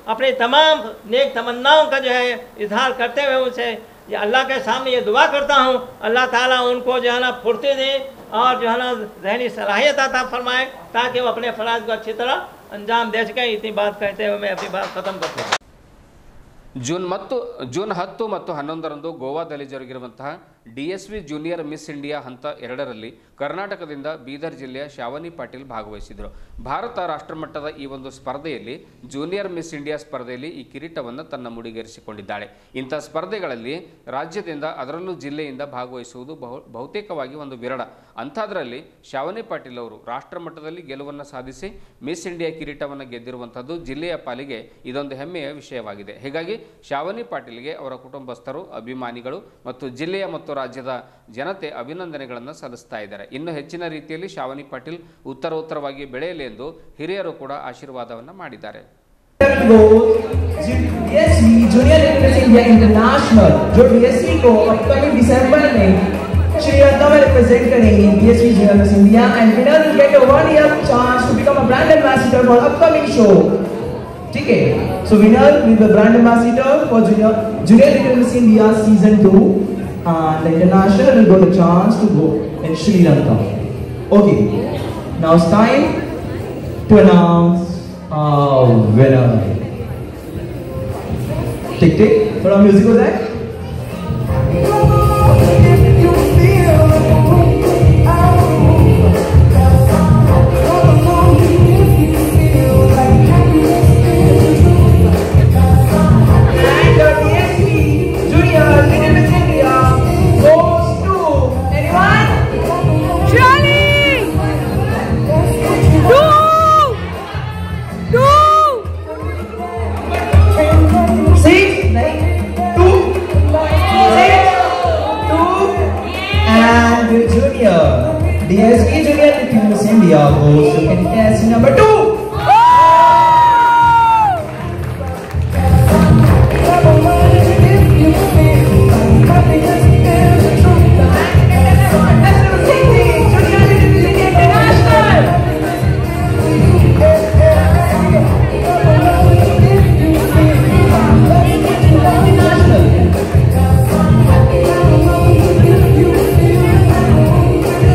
अपनी तमाम नेक तमन्नाओं का जो है इजहार करते हुए उनसे ये अल्लाह के सामने ये दुआ करता हूँ, अल्लाह ताला उनको जो है ना फुर्ती दे और जो है ना ज़हनी सलाहियत अता फरमाए, ताकि वो अपने फ़राइज़ को अच्छी तरह अंजाम दे सकें। इतनी बात कहते हुए मैं अपनी बात ख़त्म करता हूँ। ಜೂನ್ 10 ಮತ್ತು 11ರಂದು ಗೋವಾದಲ್ಲಿ ಜರುಗಿರುವಂತಹ DSV ಜೂನಿಯರ್ ಮಿಸ್ ಇಂಡಿಯಾ ಹಂತ 2ರಲ್ಲಿ ಕರ್ನಾಟಕದಿಂದ ಬೀದರ್ ಜಿಲ್ಲೆಯ ಶಾವನಿ ಪಾಟೀಲ್ ಭಾಗವಹಿಸಿದರು. ಭಾರತ ರಾಷ್ಟ್ರಮಟ್ಟದ ಈ ಒಂದು ಸ್ಪರ್ಧೆಯಲ್ಲಿ ಜೂನಿಯರ್ ಮಿಸ್ ಇಂಡಿಯಾ ಸ್ಪರ್ಧೆಯಲ್ಲಿ ಈ ಕಿರೀಟವನ್ನು ತನ್ನ ಮುಡಿಗೇರಿಸಿಕೊಂಡಿದ್ದಾಳೆ. ಇಂಥ ಸ್ಪರ್ಧೆಗಳಲ್ಲಿ ರಾಜ್ಯದಿಂದ ಅದರಲ್ಲೂ ಜಿಲ್ಲೆಯಿಂದ ಭಾಗವಹಿಸುವುದು ಬಹುತೇಕವಾಗಿ ಒಂದು ವಿರಳ. ಅಂಥದ್ರಲ್ಲಿ ಶಾವನಿ ಪಾಟೀಲ್ ಅವರು ರಾಷ್ಟ್ರಮಟ್ಟದಲ್ಲಿ ಗೆಲುವನ್ನು ಸಾಧಿಸಿ ಮಿಸ್ ಇಂಡಿಯಾ ಕಿರೀಟವನ್ನು ಗೆದ್ದಿರುವಂಥದ್ದು ಜಿಲ್ಲೆಯ ಪಾಲಿಗೆ ಇದೊಂದು ಹೆಮ್ಮೆಯ ವಿಷಯವಾಗಿದೆ. ಹೀಗಾಗಿ ಶಾವನಿ ಪಾಟೀಲ್ಗೆ ಅವರ ಕುಟುಂಬಸ್ಥರು, ಅಭಿಮಾನಿಗಳು ಮತ್ತು ಜಿಲ್ಲೆಯ ಮತ್ತು ರಾಜ್ಯದ ಜನತೆ ಅಭಿನಂದನೆಗಳನ್ನು ಸಲ್ಲಿಸ್ತಾ ಇದ್ದಾರೆ. ಇನ್ನು ಹೆಚ್ಚಿನ ರೀತಿಯಲ್ಲಿ ಶಾವನಿ ಪಾಟೀಲ್ ಉತ್ತರೋತ್ತರವಾಗಿ ಬೆಳೆಯಲಿ ಎಂದು ಹಿರಿಯರು ಕೂಡ ಆಶೀರ್ವಾದವನ್ನು ಮಾಡಿದ್ದಾರೆ. जूनियर इंडिया इंटरनेशनल जो DSV को अपकमिंग दिसंबर में श्रीलंका में रिप्रेजेंट करेंगे DSV junior miss India and winner will get a 1-year chance to become a brand ambassador for upcoming show. ठीक है, so winner will be the brand ambassador for junior little miss India season 2 and the international will got a chance to go in Sri Lanka. Okay, now it's time to announce our winner. Tick tick, थोड़ा म्यूजिक हो जाए. DSV Junior Little Miss India goes to contestant number 2.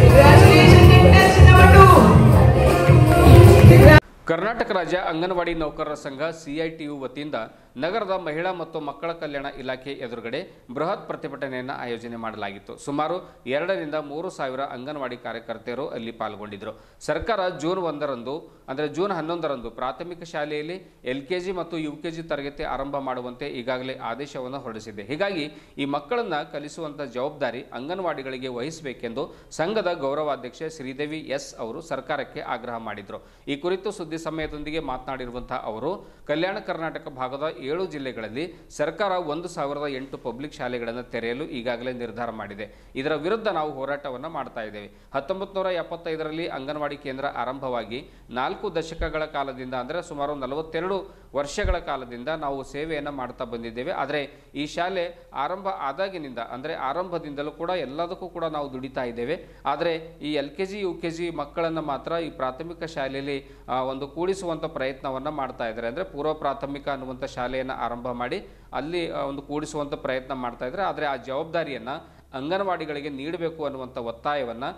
Congratulations, contestant number 2. Karnataka ರಾಜ್ಯ ಅಂಗನವಾಡಿ ನೌಕರರ ಸಂಘ CITU ವತಿಯಿಂದ ನಗರದ ಮಹಿಳಾ ಮತ್ತು ಮಕ್ಕಳ ಕಲ್ಯಾಣ ಇಲಾಖೆ ಎದುರುಗಡೆ ಬೃಹತ್ ಪ್ರತಿಭಟನೆಯನ್ನು ಆಯೋಜನೆ ಮಾಡಲಾಗಿತ್ತು. ಸುಮಾರು 2 ರಿಂದ 3 ಸಾವಿರ ಅಂಗನವಾಡಿ ಕಾರ್ಯಕರ್ತೆಯರು ಅಲ್ಲಿ ಪಾಲ್ಗೊಂಡಿದ್ದರು. ಸರ್ಕಾರ ಜೂನ್ 1ರಂದು ಅಂದರೆ ಜೂನ್ 11ರಂದು ಪ್ರಾಥಮಿಕ ಶಾಲೆಯಲ್ಲಿ LKG ಮತ್ತು UKG ತರಗತಿ ಆರಂಭ ಮಾಡುವಂತೆ ಈಗಾಗಲೇ ಆದೇಶವನ್ನು ಹೊರಡಿಸಿದೆ. ಹೀಗಾಗಿ ಈ ಮಕ್ಕಳನ್ನು ಕಲಿಸುವಂಥ ಜವಾಬ್ದಾರಿ ಅಂಗನವಾಡಿಗಳಿಗೆ ವಹಿಸಬೇಕೆಂದು ಸಂಘದ ಗೌರವಾಧ್ಯಕ್ಷೆ ಶ್ರೀದೇವಿ ಎಸ್ ಅವರು ಸರ್ಕಾರಕ್ಕೆ ಆಗ್ರಹ ಮಾಡಿದರು. ಈ ಕುರಿತು ಸುದ್ದಿ ಸಮಯದೊಂದಿಗೆ ಮಾತನಾಡಿರುವಂತಹ ಅವರು ಕಲ್ಯಾಣ ಕರ್ನಾಟಕ ಭಾಗದ 7 ಜಿಲ್ಲೆಗಳಲ್ಲಿ ಸರ್ಕಾರ 1008 ಪಬ್ಲಿಕ್ ಶಾಲೆಗಳನ್ನು ತೆರೆಯಲು ಈಗಾಗಲೇ ನಿರ್ಧಾರ ಮಾಡಿದೆ. ಇದರ ವಿರುದ್ಧ ನಾವು ಹೋರಾಟವನ್ನು ಮಾಡ್ತಾ ಇದ್ದೇವೆ. 1975ರಲ್ಲಿ ಅಂಗನವಾಡಿ ಕೇಂದ್ರ ಆರಂಭವಾಗಿ 4 ದಶಕಗಳ ಕಾಲದಿಂದ ಅಂದರೆ ಸುಮಾರು 42 ವರ್ಷಗಳ ಕಾಲದಿಂದ ನಾವು ಸೇವೆಯನ್ನು ಮಾಡ್ತಾ ಬಂದಿದ್ದೇವೆ. ಆದರೆ ಈ ಶಾಲೆ ಆರಂಭ ಆದಾಗಿನಿಂದ ಅಂದರೆ ಆರಂಭದಿಂದಲೂ ಕೂಡ ಎಲ್ಲದಕ್ಕೂ ಕೂಡ ನಾವು ದುಡಿತಾ ಇದ್ದೇವೆ. ಆದರೆ ಈ LKG UKG ಮಕ್ಕಳನ್ನು ಮಾತ್ರ ಈ ಪ್ರಾಥಮಿಕ ಶಾಲೆಯಲ್ಲಿ ಒಂದು ಕೂಡಿಸುವಂಥ ಪ್ರಯತ್ನವನ್ನು ಮಾಡ್ತಾ ಇದ್ದಾರೆ. ಅಂದರೆ ಪೂರ್ವ ಪ್ರಾಥಮಿಕ ಅನ್ನುವಂಥ ಶಾಲೆಯನ್ನು ಆರಂಭ ಮಾಡಿ ಅಲ್ಲಿ ಒಂದು ಕೂಡಿಸುವಂಥ ಪ್ರಯತ್ನ ಮಾಡ್ತಾ ಇದ್ದಾರೆ. ಆದರೆ ಆ ಜವಾಬ್ದಾರಿಯನ್ನು ಅಂಗನವಾಡಿಗಳಿಗೆ ನೀಡಬೇಕು ಅನ್ನುವಂಥ ಒತ್ತಾಯವನ್ನು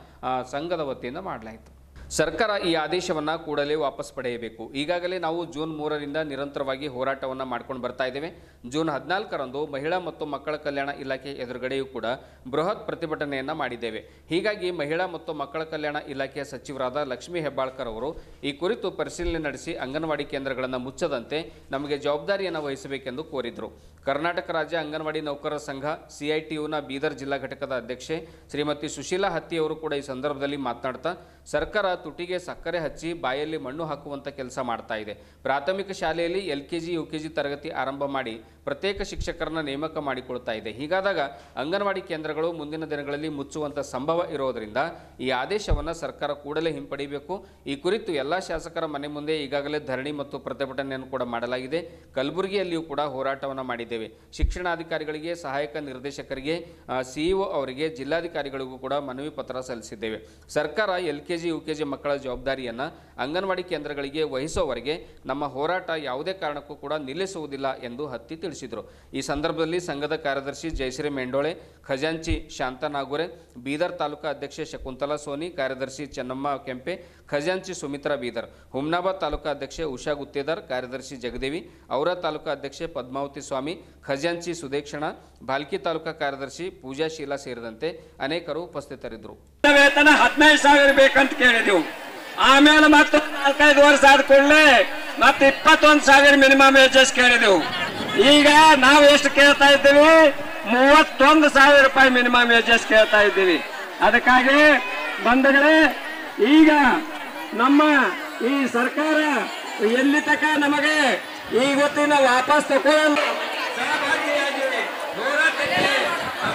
ಸಂಘದ ವತಿಯಿಂದ ಮಾಡಲಾಯಿತು. ಸರ್ಕಾರ ಈ ಆದೇಶವನ್ನು ಕೂಡಲೇ ವಾಪಸ್ ಪಡೆಯಬೇಕು. ಈಗಾಗಲೇ ನಾವು ಜೂನ್ 3ರಿಂದ ನಿರಂತರವಾಗಿ ಹೋರಾಟವನ್ನು ಮಾಡ್ಕೊಂಡು ಬರ್ತಾ ಇದ್ದೇವೆ. ಜೂನ್ 14ರಂದು ಮಹಿಳಾ ಮತ್ತು ಮಕ್ಕಳ ಕಲ್ಯಾಣ ಇಲಾಖೆ ಎದುರುಗಡೆಯೂ ಕೂಡ ಬೃಹತ್ ಪ್ರತಿಭಟನೆಯನ್ನು ಮಾಡಿದ್ದೇವೆ. ಹೀಗಾಗಿ ಮಹಿಳಾ ಮತ್ತು ಮಕ್ಕಳ ಕಲ್ಯಾಣ ಇಲಾಖೆಯ ಸಚಿವರಾದ ಲಕ್ಷ್ಮೀ ಹೆಬ್ಬಾಳ್ಕರ್ ಅವರು ಈ ಕುರಿತು ಪರಿಶೀಲನೆ ನಡೆಸಿ ಅಂಗನವಾಡಿ ಕೇಂದ್ರಗಳನ್ನು ಮುಚ್ಚದಂತೆ ನಮಗೆ ಜವಾಬ್ದಾರಿಯನ್ನು ವಹಿಸಬೇಕೆಂದು ಕೋರಿದರು. ಕರ್ನಾಟಕ ರಾಜ್ಯ ಅಂಗನವಾಡಿ ನೌಕರರ ಸಂಘ CITUನ ಬೀದರ್ ಜಿಲ್ಲಾ ಘಟಕದ ಅಧ್ಯಕ್ಷೆ ಶ್ರೀಮತಿ ಸುಶೀಲಾ ಹತ್ತಿ ಅವರು ಕೂಡ ಈ ಸಂದರ್ಭದಲ್ಲಿ ಮಾತನಾಡ್ತಾ ಸರ್ಕಾರ ತುಟಿಗೆ ಸಕ್ಕರೆ ಹಚ್ಚಿ ಬಾಯಲ್ಲಿ ಮಣ್ಣು ಹಾಕುವಂಥ ಕೆಲಸ ಮಾಡ್ತಾ ಇದೆ. ಪ್ರಾಥಮಿಕ ಶಾಲೆಯಲ್ಲಿ LKG UKG ತರಗತಿ ಆರಂಭ ಮಾಡಿ ಪ್ರತ್ಯೇಕ ಶಿಕ್ಷಕರನ್ನ ನೇಮಕ ಮಾಡಿಕೊಳ್ತಾ ಇದೆ. ಹೀಗಾದಾಗ ಅಂಗನವಾಡಿ ಕೇಂದ್ರಗಳು ಮುಂದಿನ ದಿನಗಳಲ್ಲಿ ಮುಚ್ಚುವಂಥ ಸಂಭವ ಇರೋದರಿಂದ ಈ ಆದೇಶವನ್ನು ಸರ್ಕಾರ ಕೂಡಲೇ ಹಿಂಪಡಿಬೇಕು. ಈ ಕುರಿತು ಎಲ್ಲ ಶಾಸಕರ ಮನೆ ಮುಂದೆ ಈಗಾಗಲೇ ಧರಣಿ ಮತ್ತು ಪ್ರತಿಭಟನೆಯನ್ನು ಕೂಡ ಮಾಡಲಾಗಿದೆ. ಕಲಬುರಗಿಯಲ್ಲಿಯೂ ಕೂಡ ಹೋರಾಟವನ್ನು ಮಾಡಿದ್ದೇವೆ. ಶಿಕ್ಷಣಾಧಿಕಾರಿಗಳಿಗೆ, ಸಹಾಯಕ ನಿರ್ದೇಶಕರಿಗೆ, CEO ಅವರಿಗೆ, ಜಿಲ್ಲಾಧಿಕಾರಿಗಳಿಗೂ ಕೂಡ ಮನವಿ ಪತ್ರ ಸಲ್ಲಿಸಿದ್ದೇವೆ. ಸರ್ಕಾರ LKG UKG ಮಕ್ಕಳ ಜವಾಬ್ದಾರಿಯನ್ನು ಅಂಗನವಾಡಿ ಕೇಂದ್ರಗಳಿಗೆ ವಹಿಸುವವರೆಗೆ ನಮ್ಮ ಹೋರಾಟ ಯಾವುದೇ ಕಾರಣಕ್ಕೂ ಕೂಡ ನಿಲ್ಲಿಸುವುದಿಲ್ಲ ಎಂದು ಹತ್ತಿ ತಿಳಿಸಿದರು. ಈ ಸಂದರ್ಭದಲ್ಲಿ ಸಂಘದ ಕಾರ್ಯದರ್ಶಿ ಜಯಶ್ರೀ ಮೆಂಡೋಳೆ, ಖಜಾಂಚಿ ಶಾಂತನಾಗುರೆ, ಬೀದರ್ ತಾಲೂಕಾ ಅಧ್ಯಕ್ಷೆ ಶಕುಂತಲಾ ಸೋನಿ, ಕಾರ್ಯದರ್ಶಿ ಚೆನ್ನಮ್ಮ ಕೆಂಪೆ, ಖಜಾಂಚಿ ಸುಮಿತ್ರಾ ಬೀದರ್, ಹುಮ್ನಾಬಾದ್ ತಾಲೂಕಾ ಅಧ್ಯಕ್ಷೆ ಉಷಾ ಗುತ್ತೇದಾರ್, ಕಾರ್ಯದರ್ಶಿ ಜಗದೇವಿ, ಔರಾ ತಾಲೂಕಾ ಅಧ್ಯಕ್ಷೆ ಪದ್ಮಾವತಿ ಸ್ವಾಮಿ, ಖಜಾಂಚಿ ಸುದೇಕ್ಷಣ, ಭಾಲ್ಕಿ ತಾಲೂಕಾ ಕಾರ್ಯದರ್ಶಿ ಪೂಜಾ ಶೀಲಾ ಸೇರಿದಂತೆ ಅನೇಕರು ಉಪಸ್ಥಿತರಿದ್ದರು. ವೇತನ 15,000 ಬೇಕಂತ ಕೇಳಿದೆವು. ಆಮೇಲೆ ಮತ್ತೆ 4-5 ವರ್ಷ ಆದ ಕೂಡಲೇ ಮತ್ತೆ 21,000 ಮಿನಿಮಮ್ ವೇಜಸ್ ಕೇಳಿದೆವು. ಈಗ ನಾವು ಎಷ್ಟು ಕೇಳ್ತಾ ಇದ್ದೀವಿ? 31,000 ರೂಪಾಯಿ ಮಿನಿಮಮ್ ವೇಜಸ್ ಕೇಳ್ತಾ ಇದ್ದೀವಿ. ಅದಕ್ಕಾಗಿ ಬಂಧುಗಳೇ, ಈಗ ನಮ್ಮ ಈ ಸರ್ಕಾರ ಎಲ್ಲಿ ತನಕ ನಮಗೆ ಈ ಗೊತ್ತಿನ ವಾಪಸ್ ತಗೊಳ್ಳಲು ಸಹಭಾಗಿಯಾಗಿ ಹೋರಾಟಕ್ಕೆ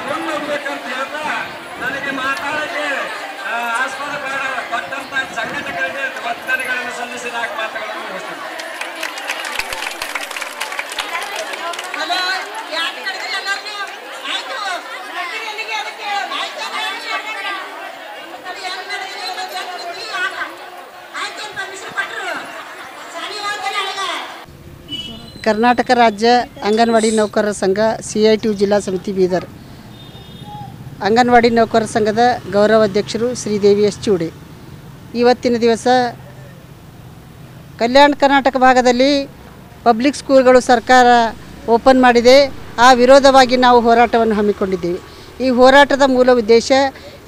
ಮುಂದೋಗ್ಬೇಕಂತ ಹೇಳ್ತಾ ನನಗೆ ಮಾತಾಡಕ್ಕೆ ಆಸ್ಪದ ಕೊಟ್ಟಂತ ಸಂಘಟಕರಿಗೆ ವಂದನೆಗಳನ್ನು ಸಲ್ಲಿಸಿ 4 ಮಾತುಗಳನ್ನು ಮುಗಿಸ್ತೇನೆ. ಕರ್ನಾಟಕ ರಾಜ್ಯ ಅಂಗನವಾಡಿ ನೌಕರರ ಸಂಘ CITU ಜಿಲ್ಲಾ ಸಮಿತಿ ಬೀದರ್ ಅಂಗನವಾಡಿ ನೌಕರರ ಸಂಘದ ಗೌರವಾಧ್ಯಕ್ಷರು ಶ್ರೀದೇವಿ ಎಸ್ ಚೂಡಿ. ಇವತ್ತಿನ ದಿವಸ ಕಲ್ಯಾಣ ಕರ್ನಾಟಕ ಭಾಗದಲ್ಲಿ ಪಬ್ಲಿಕ್ ಸ್ಕೂಲ್ಗಳು ಸರ್ಕಾರ ಓಪನ್ ಮಾಡಿದೆ. ಆ ವಿರೋಧವಾಗಿ ನಾವು ಹೋರಾಟವನ್ನು ಹಮ್ಮಿಕೊಂಡಿದ್ದೇವೆ. ಈ ಹೋರಾಟದ ಮೂಲ ಉದ್ದೇಶ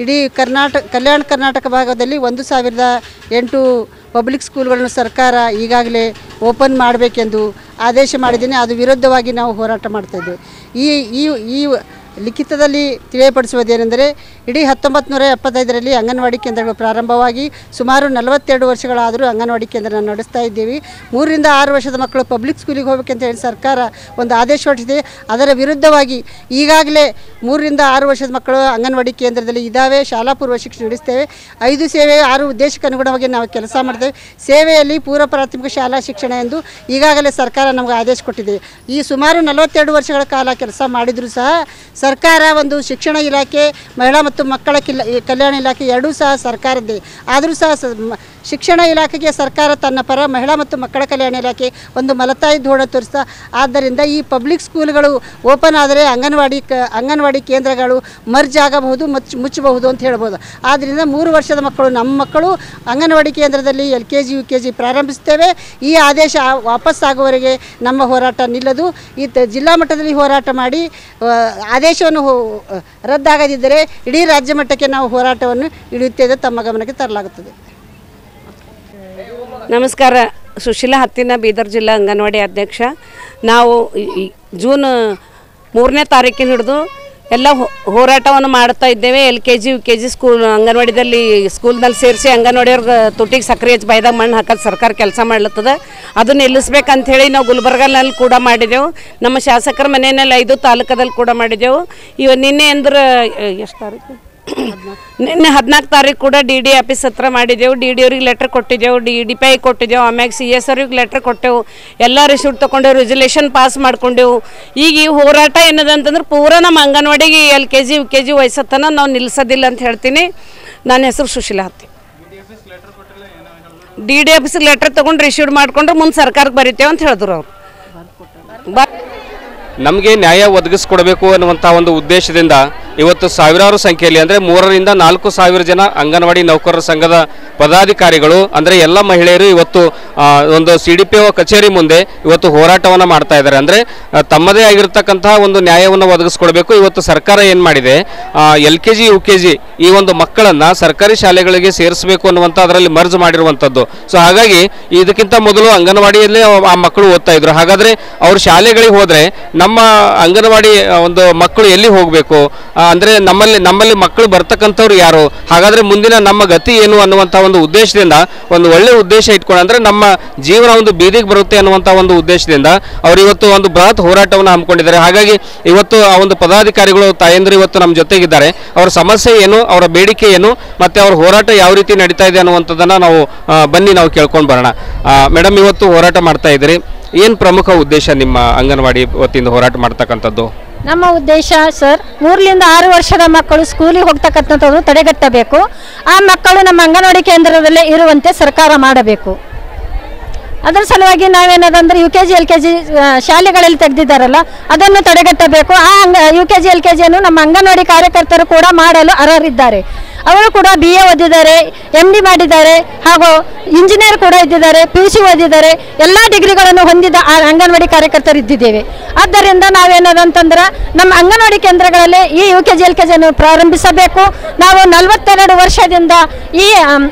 ಇಡೀ ಕಲ್ಯಾಣ ಕರ್ನಾಟಕ ಭಾಗದಲ್ಲಿ 1008 ಪಬ್ಲಿಕ್ ಸ್ಕೂಲ್ಗಳನ್ನು ಸರ್ಕಾರ ಈಗಾಗಲೇ ಓಪನ್ ಮಾಡಬೇಕೆಂದು ಆದೇಶ ಮಾಡಿದ್ದೇನೆ. ಅದು ವಿರುದ್ಧವಾಗಿ ನಾವು ಹೋರಾಟ ಮಾಡ್ತಾಯಿದ್ದೇವೆ. ಈ ಲಿಖಿತದಲ್ಲಿ ತಿಳಿಯಪಡಿಸುವುದೇನೆಂದರೆ ಇಡೀ 1975ರಲ್ಲಿ ಅಂಗನವಾಡಿ ಕೇಂದ್ರಗಳು ಪ್ರಾರಂಭವಾಗಿ ಸುಮಾರು 42 ವರ್ಷಗಳಾದರೂ ಅಂಗನವಾಡಿ ಕೇಂದ್ರ ನಡೆಸ್ತಾ ಇದ್ದೀವಿ. 3 ರಿಂದ 6 ವರ್ಷದ ಮಕ್ಕಳು ಪಬ್ಲಿಕ್ ಸ್ಕೂಲಿಗೆ ಹೋಗಬೇಕಂತ ಹೇಳಿ ಸರ್ಕಾರ ಒಂದು ಆದೇಶ ಹೊರಡಿಸಿದೆ. ಅದರ ವಿರುದ್ಧವಾಗಿ ಈಗಾಗಲೇ 3 ರಿಂದ 6 ವರ್ಷದ ಮಕ್ಕಳು ಅಂಗನವಾಡಿ ಕೇಂದ್ರದಲ್ಲಿ ಇದ್ದಾವೆ. ಶಾಲಾ ಪೂರ್ವ ಶಿಕ್ಷಣ ನಡೆಸ್ತೇವೆ. 5 ಸೇವೆ 6 ಉದ್ದೇಶಕ್ಕೆ ಅನುಗುಣವಾಗಿ ನಾವು ಕೆಲಸ ಮಾಡ್ತೇವೆ. ಸೇವೆಯಲ್ಲಿ ಪೂರ್ವ ಪ್ರಾಥಮಿಕ ಶಾಲಾ ಶಿಕ್ಷಣ ಎಂದು ಈಗಾಗಲೇ ಸರ್ಕಾರ ನಮಗೆ ಆದೇಶ ಕೊಟ್ಟಿದೆ. ಈ ಸುಮಾರು 42 ವರ್ಷಗಳ ಕಾಲ ಕೆಲಸ ಮಾಡಿದರೂ ಸಹ ಸರ್ಕಾರ ಒಂದು ಶಿಕ್ಷಣ ಇಲಾಖೆ, ಮಹಿಳಾ ಮತ್ತು ಮತ್ತು ಮಕ್ಕಳ ಕಲ್ಯಾಣ ಇಲಾಖೆ ಎರಡೂ ಸಹ ಸರ್ಕಾರದ್ದೇ. ಆದರೂ ಸಹ ಶಿಕ್ಷಣ ಇಲಾಖೆಗೆ ಸರ್ಕಾರ ತನ್ನ ಪರ, ಮಹಿಳಾ ಮತ್ತು ಮಕ್ಕಳ ಕಲ್ಯಾಣ ಇಲಾಖೆ ಒಂದು ಮಲತಾಯಿ ಧೋರಣೆ ತೋರಿಸ್ತಾ. ಆದ್ದರಿಂದ ಈ ಪಬ್ಲಿಕ್ ಸ್ಕೂಲ್ಗಳು ಓಪನ್ ಆದರೆ ಅಂಗನವಾಡಿ ಕೇಂದ್ರಗಳು ಮರ್ಜ್ ಆಗಬಹುದು, ಮುಚ್ಚಬಹುದು ಅಂತ ಹೇಳ್ಬೋದು. ಆದ್ದರಿಂದ 3 ವರ್ಷದ ಮಕ್ಕಳು, ನಮ್ಮ ಮಕ್ಕಳು ಅಂಗನವಾಡಿ ಕೇಂದ್ರದಲ್ಲಿ LKG UKG ಪ್ರಾರಂಭಿಸ್ತೇವೆ. ಈ ಆದೇಶ ವಾಪಸ್ಸಾಗುವವರೆಗೆ ನಮ್ಮ ಹೋರಾಟ ನಿಲ್ಲದು. ಈ ಜಿಲ್ಲಾ ಮಟ್ಟದಲ್ಲಿ ಹೋರಾಟ ಮಾಡಿ ಆದೇಶವನ್ನು ರದ್ದಾಗದಿದ್ದರೆ ಇಡೀ ರಾಜ್ಯ ಮಟ್ಟಕ್ಕೆ ನಾವು ಹೋರಾಟವನ್ನು ಇಳಿಯುತ್ತೇವೆ, ತಮ್ಮ ಗಮನಕ್ಕೆ ತರಲಾಗುತ್ತದೆ. ನಮಸ್ಕಾರ. ಸುಶೀಲಾ ಹತ್ತಿನ, ಬೀದರ್ ಜಿಲ್ಲಾ ಅಂಗನವಾಡಿ ಅಧ್ಯಕ್ಷ. ನಾವು ಜೂನ್ 3ನೇ ತಾರೀಕಿನ ಹಿಡಿದು ಎಲ್ಲ ಹೋರಾಟವನ್ನು ಮಾಡ್ತಾ ಇದ್ದೇವೆ. LKG UKG ಸ್ಕೂಲ್ ಅಂಗನವಾಡಿದಲ್ಲಿ ಸ್ಕೂಲ್ನಲ್ಲಿ ಸೇರಿಸಿ ಅಂಗನವಾಡಿಯವ್ರಿಗೆ ತುಟಿಗೆ ಸಕ್ಕರೆ ಹಚ್ಚಿ ಬೈದಾಗ ಮಣ್ಣು ಹಾಕೋದು ಸರ್ಕಾರ ಕೆಲಸ ಮಾಡ್ಲತ್ತದ. ಅದನ್ನು ನಿಲ್ಲಿಸ್ಬೇಕಂಥೇಳಿ ನಾವು ಗುಲ್ಬರ್ಗನಲ್ಲಿ ಕೂಡ ಮಾಡಿದೆವು. ನಮ್ಮ ಶಾಸಕರ ಮನೆಯಲ್ಲಿ 5 ತಾಲೂಕದಲ್ಲಿ ಕೂಡ ಮಾಡಿದೆವು. ನಿನ್ನೆ ಅಂದ್ರೆ ಎಷ್ಟು ತಾರೀಕು, ನಿನ್ನೆ 14 ತಾರೀಕು ಕೂಡ DD ಆಫೀಸ್ ಹತ್ರ ಮಾಡಿದೆವು. DD ಅವ್ರಿಗೆ ಲೆಟ್ರ್ ಕೊಟ್ಟಿದ್ದೆವು, DPI ಕೊಟ್ಟಿದ್ದೆವು, ಆಮ್ಯಾಗ CS ಅವ್ರಿಗೆ ಲೆಟ್ರ್ ಕೊಟ್ಟೆವು. ಎಲ್ಲ ರಿಸೀಟ್ ತೊಗೊಂಡೆವು, ರೆಸಲ್ಯೂಷನ್ ಪಾಸ್ ಮಾಡ್ಕೊಂಡೆವು. ಈಗ ಈ ಹೋರಾಟ ಏನದಂತಂದ್ರೆ ಪೂರಾ ನಮ್ಮ ಅಂಗನವಾಡಿಗೆ LKG UKG ವಯಸ್ಸತ್ತನ ನಾವು ನಿಲ್ಲಿಸೋದಿಲ್ಲ ಅಂತ ಹೇಳ್ತೀನಿ. ನನ್ನ ಹೆಸರು ಸುಶೀಲಾ ಹತ್ತಿ. DD ಆಫೀಸಿಗೆ ಲೆಟ್ರ್ ತೊಗೊಂಡು ರಿಸೀವ್ ಮಾಡ್ಕೊಂಡ್ರೆ ಮುಂದೆ ಸರ್ಕಾರಕ್ಕೆ ಬರೀತೇವೆ ಅಂತ ಹೇಳಿದ್ರು ಅವರು. ನಮಗೆ ನ್ಯಾಯ ಒದಗಿಸ್ಕೊಡ್ಬೇಕು ಅನ್ನುವಂಥ ಒಂದು ಉದ್ದೇಶದಿಂದ ಇವತ್ತು ಸಾವಿರಾರು ಸಂಖ್ಯೆಯಲ್ಲಿ ಅಂದರೆ 3ರಿಂದ 4,000 ಜನ ಅಂಗನವಾಡಿ ನೌಕರರ ಸಂಘದ ಪದಾಧಿಕಾರಿಗಳು ಅಂದರೆ ಎಲ್ಲ ಮಹಿಳೆಯರು ಇವತ್ತು ಒಂದು CDPO ಕಚೇರಿ ಮುಂದೆ ಇವತ್ತು ಹೋರಾಟವನ್ನು ಮಾಡ್ತಾ ಇದ್ದಾರೆ. ಅಂದರೆ ತಮ್ಮದೇ ಆಗಿರ್ತಕ್ಕಂತಹ ಒಂದು ನ್ಯಾಯವನ್ನು ಒದಗಿಸ್ಕೊಡ್ಬೇಕು. ಇವತ್ತು ಸರ್ಕಾರ ಏನು ಮಾಡಿದೆ, LKG UKG ಈ ಒಂದು ಮಕ್ಕಳನ್ನು ಸರ್ಕಾರಿ ಶಾಲೆಗಳಿಗೆ ಸೇರಿಸಬೇಕು ಅನ್ನುವಂಥ ಅದರಲ್ಲಿ ಮರ್ಜ್ ಮಾಡಿರುವಂಥದ್ದು. ಸೊ ಹಾಗಾಗಿ ಇದಕ್ಕಿಂತ ಮೊದಲು ಅಂಗನವಾಡಿಯಲ್ಲೇ ಆ ಮಕ್ಕಳು ಓದ್ತಾ ಇದ್ರು. ಹಾಗಾದರೆ ಅವ್ರ ಶಾಲೆಗಳಿಗೆ ಹೋದರೆ ನಮ್ಮ ಅಂಗನವಾಡಿ ಒಂದು ಮಕ್ಕಳು ಎಲ್ಲಿ ಹೋಗಬೇಕು, ಅಂದರೆ ನಮ್ಮಲ್ಲಿ ಮಕ್ಕಳು ಬರ್ತಕ್ಕಂಥವ್ರು ಯಾರು, ಹಾಗಾದರೆ ಮುಂದಿನ ನಮ್ಮ ಗತಿ ಏನು ಅನ್ನುವಂಥ ಒಂದು ಉದ್ದೇಶದಿಂದ, ಒಂದು ಒಳ್ಳೆ ಉದ್ದೇಶ ಇಟ್ಕೊಂಡು, ಅಂದರೆ ನಮ್ಮ ಜೀವನ ಒಂದು ಬೀದಿಗೆ ಬರುತ್ತೆ ಅನ್ನುವಂಥ ಒಂದು ಉದ್ದೇಶದಿಂದ ಅವರು ಇವತ್ತು ಒಂದು ಬೃಹತ್ ಹೋರಾಟವನ್ನು ಹಮ್ಮಿಕೊಂಡಿದ್ದಾರೆ. ಹಾಗಾಗಿ ಇವತ್ತು ಆ ಒಂದು ಪದಾಧಿಕಾರಿಗಳು, ತಾಯಂದಿರು ಇವತ್ತು ನಮ್ಮ ಜೊತೆಗಿದ್ದಾರೆ. ಅವರ ಸಮಸ್ಯೆ ಏನು, ಅವರ ಬೇಡಿಕೆ ಏನು, ಮತ್ತು ಅವ್ರ ಹೋರಾಟ ಯಾವ ರೀತಿ ನಡೀತಾ ಇದೆ ಅನ್ನುವಂಥದ್ದನ್ನು ನಾವು ಬನ್ನಿ ನಾವು ಕೇಳ್ಕೊಂಡು ಬರೋಣ. ಮೇಡಮ್, ಇವತ್ತು ಹೋರಾಟ ಮಾಡ್ತಾ ಇದ್ದೀರಿ, ಏನು ಪ್ರಮುಖ ಉದ್ದೇಶ ನಿಮ್ಮ ಅಂಗನವಾಡಿ ವತಿಯಿಂದ ಹೋರಾಟ ಮಾಡ್ತಕ್ಕಂಥದ್ದು? ನಮ್ಮ ಉದ್ದೇಶ ಸರ್, 3ರಿಂದ 6 ವರ್ಷದ ಮಕ್ಕಳು ಸ್ಕೂಲಿಗೆ ಹೋಗ್ತಕ್ಕಂಥದ್ದು ತಡೆಗಟ್ಟಬೇಕು. ಆ ಮಕ್ಕಳು ನಮ್ಮ ಅಂಗನವಾಡಿ ಕೇಂದ್ರದಲ್ಲೇ ಇರುವಂತೆ ಸರ್ಕಾರ ಮಾಡಬೇಕು. ಅದರ ಸಲುವಾಗಿ ನಾವೇನದಂದ್ರೆ UKG LKG ಶಾಲೆಗಳಲ್ಲಿ ತೆಗೆದಿದ್ದಾರಲ್ಲ ಅದನ್ನು ತಡೆಗಟ್ಟಬೇಕು. ಆ UKG LKGಯನ್ನು ನಮ್ಮ ಅಂಗನವಾಡಿ ಕಾರ್ಯಕರ್ತರು ಕೂಡ ಮಾಡಲು ಅರ್ಹರಿದ್ದಾರೆ. ಅವರು ಕೂಡ BA ಓದಿದ್ದಾರೆ, MD ಮಾಡಿದ್ದಾರೆ, ಹಾಗೂ ಇಂಜಿನಿಯರ್ ಕೂಡ ಇದ್ದಿದ್ದಾರೆ, PUC ಓದಿದ್ದಾರೆ. ಎಲ್ಲ ಡಿಗ್ರಿಗಳನ್ನು ಹೊಂದಿದ ಅಂಗನವಾಡಿ ಕಾರ್ಯಕರ್ತರು ಇದ್ದಿದ್ದೇವೆ. ಆದ್ದರಿಂದ ನಾವೇನದಂತಂದ್ರೆ ನಮ್ಮ ಅಂಗನವಾಡಿ ಕೇಂದ್ರಗಳಲ್ಲಿ ಈ UKG LKGಯನ್ನು ಪ್ರಾರಂಭಿಸಬೇಕು. ನಾವು 42 ವರ್ಷದಿಂದ ಈ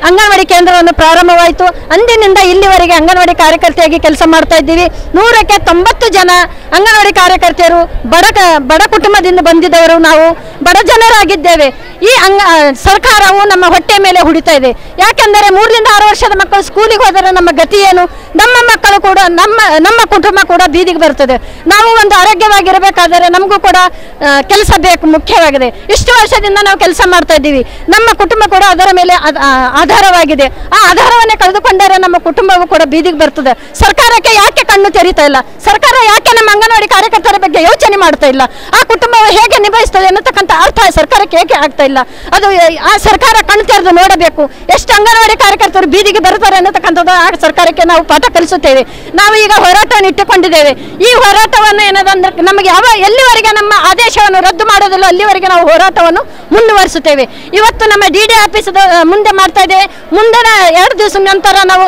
ಅಂಗನವಾಡಿ ಕೇಂದ್ರವನ್ನು ಪ್ರಾರಂಭವಾಯಿತು. ಅಂದಿನಿಂದ ಇಲ್ಲಿವರೆಗೆ ಅಂಗನವಾಡಿ ಕಾರ್ಯಕರ್ತೆಯಾಗಿ ಕೆಲಸ ಮಾಡ್ತಾ ಇದ್ದೀವಿ. 100ಕ್ಕೆ 90 ಜನ ಅಂಗನವಾಡಿ ಕಾರ್ಯಕರ್ತೆಯರು ಬಡ ಕುಟುಂಬದಿಂದ ಬಂದಿದ್ದವರು, ನಾವು ಬಡ ಜನರಾಗಿದ್ದೇವೆ. ಈ ಸರ್ಕಾರವು ನಮ್ಮ ಹೊಟ್ಟೆ ಮೇಲೆ ಹುಡಿತಾ ಇದೆ. ಯಾಕೆಂದರೆ 3ರಿಂದ 6 ವರ್ಷದ ಮಕ್ಕಳು ಸ್ಕೂಲಿಗೆ ಹೋದರೆ ನಮ್ಮ ಗತಿ ಏನು? ನಮ್ಮ ಮಕ್ಕಳು ಕೂಡ, ನಮ್ಮ ಕುಟುಂಬ ಕೂಡ ಬೀದಿಗೆ ಬರ್ತದೆ. ನಾವು ಒಂದು ಆರೋಗ್ಯವಾಗಿರಬೇಕಾದರೆ ನಮಗೂ ಕೂಡ ಕೆಲಸ ಬೇಕು, ಮುಖ್ಯವಾಗಿದೆ. ಇಷ್ಟು ವರ್ಷದಿಂದ ನಾವು ಕೆಲಸ ಮಾಡ್ತಾ ಇದ್ದೀವಿ. ನಮ್ಮ ಕುಟುಂಬ ಕೂಡ ಅದರ ಮೇಲೆ ಆಧಾರವಾಗಿದೆ. ಆ ಆಧಾರವನ್ನೇ ಕಳೆದುಕೊಂಡರೆ ನಮ್ಮ ಕುಟುಂಬವೂ ಕೂಡ ಬೀದಿಗೆ ಬರ್ತದೆ. ಸರ್ಕಾರಕ್ಕೆ ಯಾಕೆ ಕಣ್ಣು ತೆರೀತಾ ಇಲ್ಲ? ಸರ್ಕಾರ ಯಾಕೆ ನಮ್ಮ ಅಂಗನವಾಡಿ ಕಾರ್ಯಕರ್ತರ ಬಗ್ಗೆ ಯೋಚನೆ ಮಾಡ್ತಾ ಇಲ್ಲ? ಆ ಕುಟುಂಬವು ಹೇಗೆ ನಿಭಾಯಿಸ್ತದೆ ಅನ್ನತಕ್ಕಂಥ ಅರ್ಥ ಸರ್ಕಾರಕ್ಕೆ ಏಕೆ ಆಗ್ತಾ ಇಲ್ಲ? ಅದು ಆ ಸರ್ಕಾರ ಕಣ್ಣು ತೆರೆದು ನೋಡಬೇಕು. ಎಷ್ಟು ಅಂಗನವಾಡಿ ಕಾರ್ಯಕರ್ತರು ಬೀದಿಗೆ ಬರ್ತಾರೆ ಅನ್ನತಕ್ಕಂಥದ್ದು ಆ ಸರ್ಕಾರಕ್ಕೆ ನಾವು ಪಾಠ ಕಲಿಸುತ್ತೇವೆ. ನಾವು ಈಗ ಹೋರಾಟವನ್ನು ಇಟ್ಟುಕೊಂಡಿದ್ದೇವೆ. ಈ ಹೋರಾಟವನ್ನು ಏನದಂದ್ರೆ ನಮಗೆ ಎಲ್ಲಿವರೆಗೆ ನಮ್ಮ ಆದೇಶವನ್ನು ರದ್ದು ಮಾಡೋದಿಲ್ಲ ಅಲ್ಲಿವರೆಗೆ ನಾವು ಹೋರಾಟವನ್ನು ಮುಂದುವರಿಸುತ್ತೇವೆ. ಇವತ್ತು ನಮ್ಮ DD ಆಫೀಸ್ ಮುಂದೆ ಮಾಡ್ತಾ ಇದ್ದೇವೆ. ಮುಂದಿನ 2 ದಿವಸ ನಂತರ ನಾವು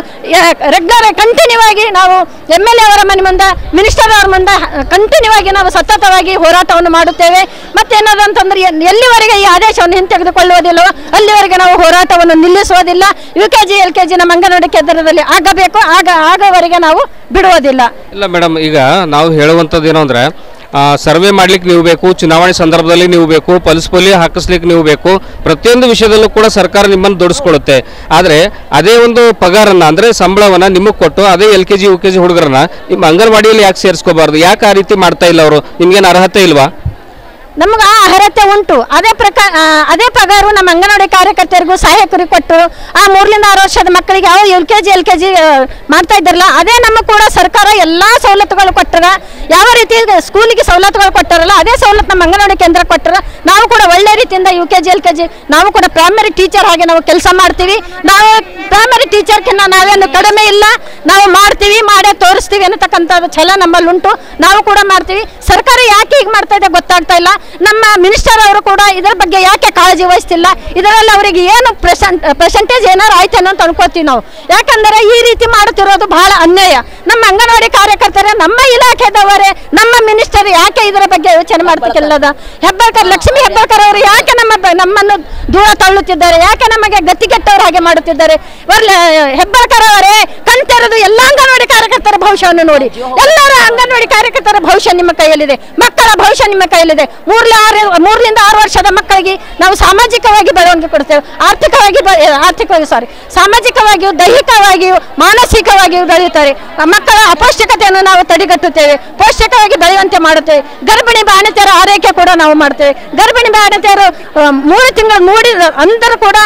ರೆಗ್ಯುಲರ್ ಕಂಟಿನ್ಯೂ ಆಗಿ ನಾವು MLA ಅವರ ಮನೆ ಮುಂದೆ, ಮಿನಿಸ್ಟರ್ ಅವರ ಮುಂದೆ ಕಂಟಿನ್ಯೂ ಆಗಿ ನಾವು ಸತತವಾಗಿ ಹೋರಾಟವನ್ನು ಮಾಡುತ್ತೇವೆ. ಮತ್ತೇನದಂತಂದ್ರೆ ಎಲ್ಲಿವರೆಗೆ ಈ ಆದೇಶವನ್ನು ಹಿಂತೆಗೆದುಕೊಳ್ಳುವುದಿಲ್ಲವೋ ಅಲ್ಲಿವರೆಗೆ ನಾವು ಹೋರಾಟವನ್ನು ನಿಲ್ಲಿಸುವುದಿಲ್ಲ. UKG LKG ನಮ್ಮ ಅಂಗನವಾಡಿ ಕೇಂದ್ರದಲ್ಲಿ ಆಗಬೇಕು. ಆಗವರೆಗೆ ನಾವು ಬಿಡುವುದಿಲ್ಲ. ಇಲ್ಲ ಮೇಡಮ್, ಈಗ ನಾವು ಹೇಳುವಂಥದ್ದು ಏನು ಅಂದರೆ, ಸರ್ವೆ ಮಾಡ್ಲಿಕ್ಕೆ ನೀವು ಬೇಕು, ಚುನಾವಣೆ ಸಂದರ್ಭದಲ್ಲಿ ನೀವು ಬೇಕು, ಪಲ್ಸ್ ಪೋಲಿಯೋ ಹಾಕಿಸ್ಲಿಕ್ಕೆ ನೀವು ಬೇಕು, ಪ್ರತಿಯೊಂದು ವಿಷಯದಲ್ಲೂ ಕೂಡ ಸರ್ಕಾರ ನಿಮ್ಮನ್ನು ದುಡಿಸ್ಕೊಳ್ಳುತ್ತೆ. ಆದರೆ ಅದೇ ಒಂದು ಪಗಾರನ್ನು, ಅಂದರೆ ಸಂಬಳವನ್ನು ನಿಮಗೆ ಕೊಟ್ಟು ಅದೇ LKG UKG ಹುಡುಗರನ್ನ ನಿಮ್ಮ ಅಂಗನವಾಡಿಯಲ್ಲಿ ಯಾಕೆ ಸೇರಿಸ್ಕೋಬಾರ್ದು? ಯಾಕೆ ಆ ರೀತಿ ಮಾಡ್ತಾ ಇಲ್ಲ ಅವರು? ನಿಮ್ಗೇನು ಅರ್ಹತೆ ಇಲ್ವಾ? ನಮಗೆ ಆ ಅರ್ಹತೆ ಉಂಟು. ಅದೇ ಪಗಾರು ನಮ್ಮ ಅಂಗನವಾಡಿ ಕಾರ್ಯಕರ್ತರಿಗೂ ಸಹಾಯಕರಿಗೆ ಕೊಟ್ಟು ಆ 3ರಿಂದ 6 ವರ್ಷದ ಮಕ್ಕಳಿಗೆ ಯಾವ LKG ಮಾಡ್ತಾ ಇದ್ದಾರಲ್ಲ, ಅದೇ ನಮಗೆ ಕೂಡ ಸರ್ಕಾರ ಎಲ್ಲ ಸವಲತ್ತುಗಳು ಕೊಟ್ಟರ, ಯಾವ ರೀತಿ ಸ್ಕೂಲಿಗೆ ಸವಲತ್ತುಗಳು ಕೊಟ್ಟಾರಲ್ಲ ಅದೇ ಸವಲತ್ತು ನಮ್ಮ ಅಂಗನವಾಡಿ ಕೇಂದ್ರ ಕೊಟ್ಟರ. ನಾವು ಕೂಡ ಒಳ್ಳೆ ರೀತಿಯಿಂದ UKG LKG ನಾವು ಕೂಡ ಪ್ರೈಮರಿ ಟೀಚರ್ ಹಾಗೆ ನಾವು ಕೆಲಸ ಮಾಡ್ತೀವಿ. ನಾವು ಪ್ರೈಮರಿ ಟೀಚರ್ಕಿನ್ನ ನಾವೇನು ಕಡಿಮೆ ಇಲ್ಲ, ನಾವು ಮಾಡ್ತೀವಿ, ಮಾಡೇ ತೋರಿಸ್ತೀವಿ ಅನ್ನತಕ್ಕಂಥದ್ದು ಛಲ ನಮ್ಮಲ್ಲಿ ಉಂಟು. ನಾವು ಕೂಡ ಮಾಡ್ತೀವಿ. ಸರ್ಕಾರ ಯಾಕೆ ಹೀಗೆ ಮಾಡ್ತಾ ಇದೆ ಗೊತ್ತಾಗ್ತಾ ಇಲ್ಲ. ನಮ್ಮ ಮಿನಿಸ್ಟರ್ ಅವರು ಕೂಡ ಇದರ ಬಗ್ಗೆ ಯಾಕೆ ಕಾಳಜಿ ವಹಿಸ್ತಿಲ್ಲ, ಇದರಲ್ಲಿ ಅವರಿಗೆ ಏನು ಪರ್ಸೆಂಟೇಜ್ ಏನಾರು ಆಯ್ತೇನೋ ಅಂತ ಅನ್ಕೋತೀವಿ ನಾವು. ಯಾಕಂದರೆ ಈ ರೀತಿ ಮಾಡುತ್ತಿರೋದು ಬಹಳ ಅನ್ಯಾಯ. ನಮ್ಮ ಅಂಗನವಾಡಿ ಕಾರ್ಯಕರ್ತರೇ, ನಮ್ಮ ಇಲಾಖೆದವರೇ, ನಮ್ಮ ಮಿನಿಸ್ಟರ್ ಯಾಕೆ ಇದರ ಬಗ್ಗೆ ಯೋಚನೆ ಮಾಡ್ತಿಲ್ಲದ? ಲಕ್ಷ್ಮೀ ಹೆಬ್ಬಾಳ್ಕರ್ ಅವರು ಯಾಕೆ ನಮ್ಮನ್ನು ದೂರ ತಳ್ಳುತ್ತಿದ್ದಾರೆ? ಯಾಕೆ ನಮಗೆ ಗತಿಗೆಟ್ಟವರು ಹಾಗೆ ಮಾಡುತ್ತಿದ್ದಾರೆ? ಹೆಬ್ಬಾಳ್ಕರ್ ಅವರೇ, ಕಣ್ತೆರೆದು ಎಲ್ಲ ಅಂಗನವಾಡಿ ಕಾರ್ಯಕರ್ತರ ಭವಿಷ್ಯವನ್ನು ನೋಡಿ. ಎಲ್ಲರ ಅಂಗನವಾಡಿ ಕಾರ್ಯಕರ್ತರ ಭವಿಷ್ಯ ನಿಮ್ಮ ಕೈಯಲ್ಲಿದೆ, ಮಕ್ಕಳ ಭವಿಷ್ಯ ನಿಮ್ಮ ಕೈಯಲ್ಲಿದೆ. 3ರಿಂದ 6 ವರ್ಷದ ಮಕ್ಕಳಿಗೆ ನಾವು ಸಾಮಾಜಿಕವಾಗಿ ಬೆಳವಣಿಗೆ ಕೊಡ್ತೇವೆ, ಸಾಮಾಜಿಕವಾಗಿಯೂ ದೈಹಿಕವಾಗಿಯೂ ಮಾನಸಿಕವಾಗಿಯೂ ಬೆಳೆಯುತ್ತಾರೆ. ಮಕ್ಕಳ ಅಪೌಷ್ಟಿಕತೆಯನ್ನು ನಾವು ತಡೆಗಟ್ಟುತ್ತೇವೆ, ಪೌಷ್ಟಿಕವಾಗಿ ಬೆಳೆಯುವಂತೆ ಮಾಡುತ್ತೇವೆ. ಗರ್ಭಿಣಿ ಬಾಣತಿಯರ ಆರೈಕೆ ಕೂಡ ನಾವು ಮಾಡ್ತೇವೆ. ಗರ್ಭಿಣಿ ಬಾಣತಿಯರು 3 ತಿಂಗಳು ಮೂಡಿದ ಅಂದರೂ ಕೂಡ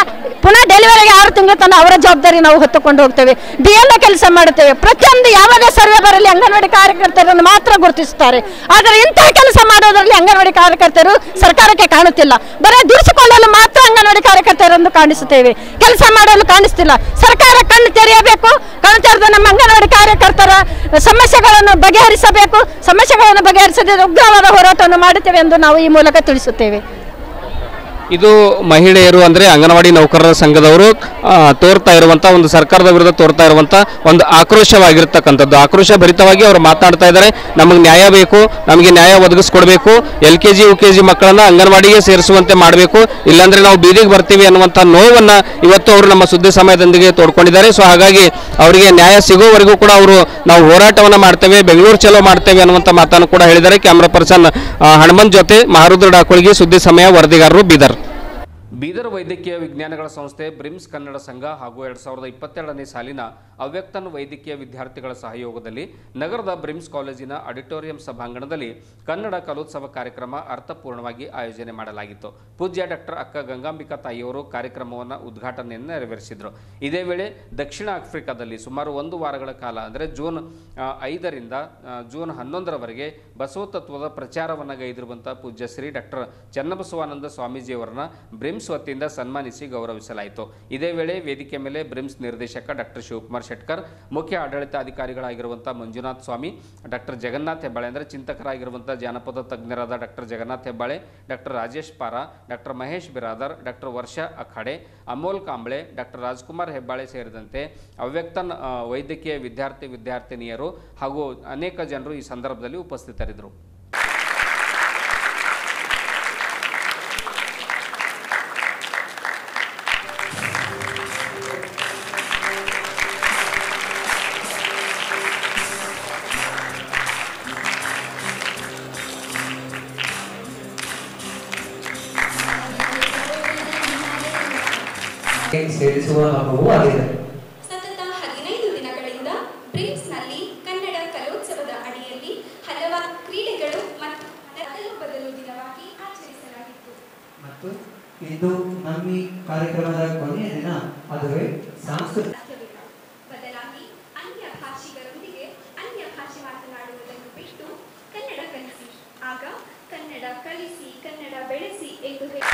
ಪುನಃ ಡೆಲಿವರಿಗೆ 6 ತಿಂಗಳ ತನಕ ಅವರ ಜವಾಬ್ದಾರಿ ನಾವು ಹೊತ್ತುಕೊಂಡು ಹೋಗ್ತೇವೆ. DLO ಕೆಲಸ ಮಾಡುತ್ತೇವೆ. ಪ್ರತಿಯೊಂದು ಯಾವಾಗ ಸರ್ವೆ ಬರಲಿ ಅಂಗನವಾಡಿ ಕಾರ್ಯಕರ್ತರನ್ನು ಮಾತ್ರ ಗುರುತಿಸುತ್ತಾರೆ. ಆದರೆ ಇಂತಹ ಕೆಲಸ ಮಾಡೋದರಲ್ಲಿ ಅಂಗನವಾಡಿ ಕಾರ್ಯಕರ್ತರು ಸರ್ಕಾರಕ್ಕೆ ಕಾಣುತ್ತಿಲ್ಲ. ಬರೀ ದುಡಿಸಿಕೊಳ್ಳಲು ಮಾತ್ರ ಅಂಗನವಾಡಿ ಕಾರ್ಯಕರ್ತರನ್ನು ಕಾಣಿಸುತ್ತೇವೆ, ಕೆಲಸ ಮಾಡಲು ಕಾಣಿಸ್ತಿಲ್ಲ. ಸರ್ಕಾರ ಕಣ್ಣು ತೆರೆಯಬೇಕು. ಕಣ್ಣು ತೆರೆದು ನಮ್ಮ ಅಂಗನವಾಡಿ ಕಾರ್ಯಕರ್ತರ ಸಮಸ್ಯೆಗಳನ್ನು ಬಗೆಹರಿಸಬೇಕು. ಸಮಸ್ಯೆಗಳನ್ನು ಬಗೆಹರಿಸದಿದ್ದರೆ ಉಗ್ರವಾದ ಹೋರಾಟವನ್ನು ಮಾಡುತ್ತೇವೆ ಎಂದು ನಾವು ಈ ಮೂಲಕ ತಿಳಿಸುತ್ತೇವೆ. ಇದು ಮಹಿಳೆಯರು ಅಂದರೆ ಅಂಗನವಾಡಿ ನೌಕರರ ಸಂಘದವರು ತೋರ್ತಾ ಇರುವಂಥ ಒಂದು ಸರ್ಕಾರದ ವಿರುದ್ಧ ತೋರ್ತಾ ಇರುವಂಥ ಒಂದು ಆಕ್ರೋಶವಾಗಿರ್ತಕ್ಕಂಥದ್ದು. ಆಕ್ರೋಶ ಭರಿತವಾಗಿ ಅವರು ಮಾತನಾಡ್ತಾ ಇದ್ದಾರೆ. ನಮಗೆ ನ್ಯಾಯ ಬೇಕು, ನಮಗೆ ನ್ಯಾಯ ಒದಗಿಸ್ಕೊಡ್ಬೇಕು, LKG UKG ಮಕ್ಕಳನ್ನು ಅಂಗನವಾಡಿಗೆ ಸೇರಿಸುವಂತೆ ಮಾಡಬೇಕು, ಇಲ್ಲಾಂದರೆ ನಾವು ಬೀದಿಗೆ ಬರ್ತೀವಿ ಅನ್ನುವಂಥ ನೋವನ್ನು ಇವತ್ತು ಅವರು ನಮ್ಮ ಸುದ್ದಿ ಸಮಯದೊಂದಿಗೆ ತೋಡ್ಕೊಂಡಿದ್ದಾರೆ. ಸೊ ಹಾಗಾಗಿ ಅವರಿಗೆ ನ್ಯಾಯ ಸಿಗೋವರೆಗೂ ಕೂಡ ಅವರು ನಾವು ಹೋರಾಟವನ್ನು ಮಾಡ್ತೇವೆ, ಬೆಂಗಳೂರು ಚಲೋ ಮಾಡ್ತೇವೆ ಅನ್ನುವಂಥ ಮಾತನ್ನು ಕೂಡ ಹೇಳಿದ್ದಾರೆ. ಕ್ಯಾಮ್ರಾ ಪರ್ಸನ್ ಹನುಮಂತ್ ಜೊತೆ ಮಹಾರುದ್ರ ಡಾಕೋಳಿಗೆ, ಸುದ್ದಿ ಸಮಯ, ವರದಿಗಾರರು, ಬೀದರ್. ಬೀದರ್ ವೈದ್ಯಕೀಯ ವಿಜ್ಞಾನಗಳ ಸಂಸ್ಥೆ ಬ್ರಿಮ್ಸ್ ಕನ್ನಡ ಸಂಘ ಹಾಗೂ 2022ನೇ ಸಾಲಿನ ಅವ್ಯಕ್ತನ್ ವೈದ್ಯಕೀಯ ವಿದ್ಯಾರ್ಥಿಗಳ ಸಹಯೋಗದಲ್ಲಿ ನಗರದ ಬ್ರಿಮ್ಸ್ ಕಾಲೇಜಿನ ಆಡಿಟೋರಿಯಂ ಸಭಾಂಗಣದಲ್ಲಿ ಕನ್ನಡ ಕಲೋತ್ಸವ ಕಾರ್ಯಕ್ರಮ ಅರ್ಥಪೂರ್ಣವಾಗಿ ಆಯೋಜನೆ ಮಾಡಲಾಗಿತ್ತು. ಪೂಜ್ಯ ಡಾಕ್ಟರ್ ಅಕ್ಕ ಗಂಗಾಂಬಿಕಾ ತಾಯಿಯವರು ಕಾರ್ಯಕ್ರಮವನ್ನು ಉದ್ಘಾಟನೆಯನ್ನು ನೆರವೇರಿಸಿದರು. ಇದೇ ವೇಳೆ ದಕ್ಷಿಣ ಆಫ್ರಿಕಾದಲ್ಲಿ ಸುಮಾರು 1 ವಾರಗಳ ಕಾಲ ಅಂದರೆ ಜೂನ್ 5ರಿಂದ ಜೂನ್ 11ರವರೆಗೆ ಬಸವ ತತ್ವದ ಪ್ರಚಾರವನ್ನು ಗೈದಿರುವಂಥ ಪೂಜ್ಯ ಶ್ರೀ ಡಾಕ್ಟರ್ ಚನ್ನಬಸವಾನಂದ ಸ್ವಾಮೀಜಿಯವರನ್ನ ಬ್ರಿಮ್ಸ್ ವತಿಯಿಂದ ಸನ್ಮಾನಿಸಿ ಗೌರವಿಸಲಾಯಿತು. ಇದೇ ವೇಳೆ ವೇದಿಕೆ ಮೇಲೆ ಬ್ರಿಮ್ಸ್ ನಿರ್ದೇಶಕ ಡಾಕ್ಟರ್ ಶಿವಕುಮಾರ್ ಶೆಟ್ಕರ್, ಮುಖ್ಯ ಆಡಳಿತಾಧಿಕಾರಿಗಳಾಗಿರುವಂಥ ಮಂಜುನಾಥ್ ಸ್ವಾಮಿ, ಡಾಕ್ಟರ್ ಜಗನ್ನಾಥ್ ಹೆಬ್ಬಾಳೆ ಅಂದರೆ ಚಿಂತಕರಾಗಿರುವಂಥ ಜಾನಪದ ತಜ್ಞರಾದ ಡಾಕ್ಟರ್ ಜಗನ್ನಾಥ್ ಹೆಬ್ಬಾಳೆ, ಡಾಕ್ಟರ್ ರಾಜೇಶ್ ಪಾರ, ಡಾಕ್ಟರ್ ಮಹೇಶ್ ಬಿರಾದರ್, ಡಾಕ್ಟರ್ ವರ್ಷಾ ಅಖಾಡೆ, ಅಮೋಲ್ ಕಾಂಬ್ಳೆ, ಡಾಕ್ಟರ್ ರಾಜ್ಕುಮಾರ್ ಹೆಬ್ಬಾಳೆ ಸೇರಿದಂತೆ ಅವ್ಯಕ್ತನ್ ವೈದ್ಯಕೀಯ ವಿದ್ಯಾರ್ಥಿನಿಯರು ಹಾಗೂ ಅನೇಕ ಜನರು ಈ ಸಂದರ್ಭದಲ್ಲಿ ಉಪಸ್ಥಿತರಿದ್ದರು. ಸೇರಿಸುವ ಹಬ್ಬವೂ ಆಗಿದೆ. ಸತತ 15 ದಿನಗಳಿಂದ ಬ್ರಿಮ್ಸ್ನಲ್ಲಿ ಕನ್ನಡ ಕಲೋತ್ಸವದ ಅಡಿಯಲ್ಲಿ ಹಲವಾರು ಕ್ರೀಡೆಗಳು ಮತ್ತು ಅದಲು ಬದಲು ದಿನವಾಗಿ ಆಚರಿಸಲಾಗಿತ್ತು. ಮತ್ತು ಇದು ನಮ್ಮ ಕಾರ್ಯಕ್ರಮದ ಕೊನೆಯ ದಿನ, ಅದುವೇ ಸಾಂಸ್ಕೃತಿಕ. ಬದಲಾಗಿ ಅನ್ಯ ಭಾಷಿಗರೊಂದಿಗೆ ಅನ್ಯ ಭಾಷೆ ಮಾತನಾಡುವುದನ್ನು ಬಿಟ್ಟು ಕನ್ನಡ ಕಲಿಸಿ, ಆಗ ಕನ್ನಡ ಕಲಿಸಿ ಕನ್ನಡ ಬೆಳೆಸಿ ಎಂದು ಹೇಳಿ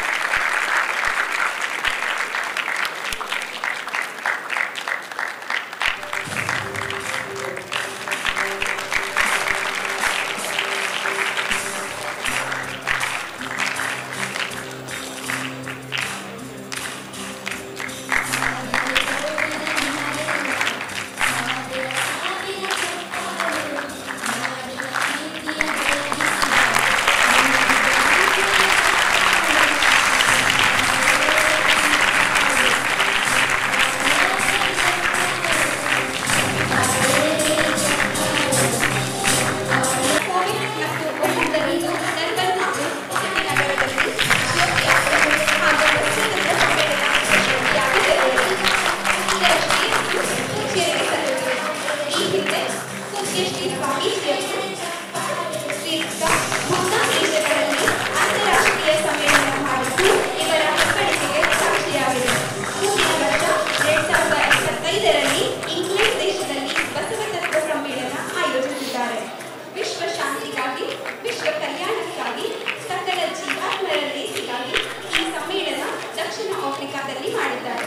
ಆಫ್ರಿಕಾದಲ್ಲಿ ಮಾಡಿದ್ದಾರೆ.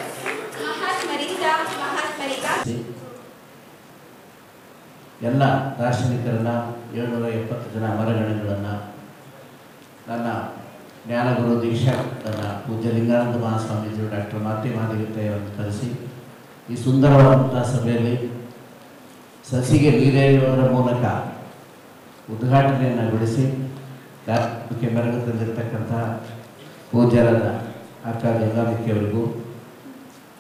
ಮಹಾತ್ಮರಿಂದ ಮಹಾತ್ಮರಿಗಾಗಿ ಎಲ್ಲ ದಾರ್ಶನಿಕರನ್ನು 770 ಜನ ಅಮರಗಣಗಳನ್ನು ನನ್ನ ಜ್ಞಾನಗುರು ದೀಕ್ಷಾ ನನ್ನ ಪೂಜ್ಯ ಲಿಂಗಾನಂದ ಮಹಾಸ್ವಾಮೀಜಿಯವರು ಡಾಕ್ಟರ್ ಮಾತೆ ಮಾದೇವಿತೆಯವರನ್ನು ಕರೆಸಿ ಈ ಸುಂದರವಾದಂಥ ಸಭೆಯಲ್ಲಿ ಸಸಿಗೆ ನೀರೇರುವುದರ ಮೂಲಕ ಉದ್ಘಾಟನೆಯನ್ನುಗೊಳಿಸಿ ಕಾರ್ಯಕ್ರಮಕ್ಕೆ ಮೆರಗು ತಂದಿರತಕ್ಕಂಥ ಪೂಜ್ಯರಾದ ಅಕ್ಕ ಗಂಗಾಮಿಕೆಯವರಿಗೂ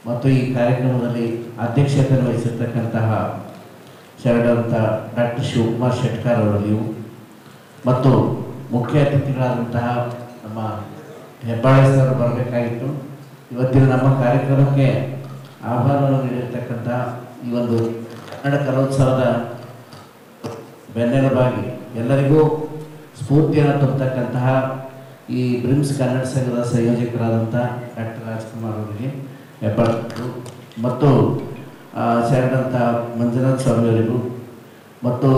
ಮತ್ತು ಈ ಕಾರ್ಯಕ್ರಮದಲ್ಲಿ ಅಧ್ಯಕ್ಷತೆ ವಹಿಸಿರ್ತಕ್ಕಂತಹ ಶರಣರಂತ ಡಾಕ್ಟರ್ ಶಿವಕುಮಾರ್ ಶೆಟ್ಕರ್ ಅವರಲ್ಲಿಯೂ ಮತ್ತು ಮುಖ್ಯ ಅತಿಥಿಗಳಾದಂತಹ ನಮ್ಮ ಹೆಬ್ಬಾಳೆ ಸರ್ ಬರಬೇಕಾಗಿತ್ತು. ಇವತ್ತಿನ ನಮ್ಮ ಕಾರ್ಯಕ್ರಮಕ್ಕೆ ಆಹ್ವಾನವನ್ನು ನೀಡಿರ್ತಕ್ಕಂಥ ಈ ಒಂದು ಕನ್ನಡ ಕಲೋತ್ಸವದ ಬೆನ್ನೆಲುಬಾಗಿ ಎಲ್ಲರಿಗೂ ಸ್ಫೂರ್ತಿಯನ್ನು ತುಂಬತಕ್ಕಂತಹ ಈ ಬ್ರಿಮ್ಸ್ ಕನ್ನಡ ಸಂಘದ ಸಂಯೋಜಕರಾದಂಥ ಡಾಕ್ಟರ್ ರಾಜ್ಕುಮಾರ್ ಅವರಿಗೆ ಹೆಬ್ಬಾಳು ಮತ್ತು ಶರಣರಂತ ಮಂಜುನಾಥ್ ಸ್ವಾಮಿಯವರಿಗೂ ಮತ್ತು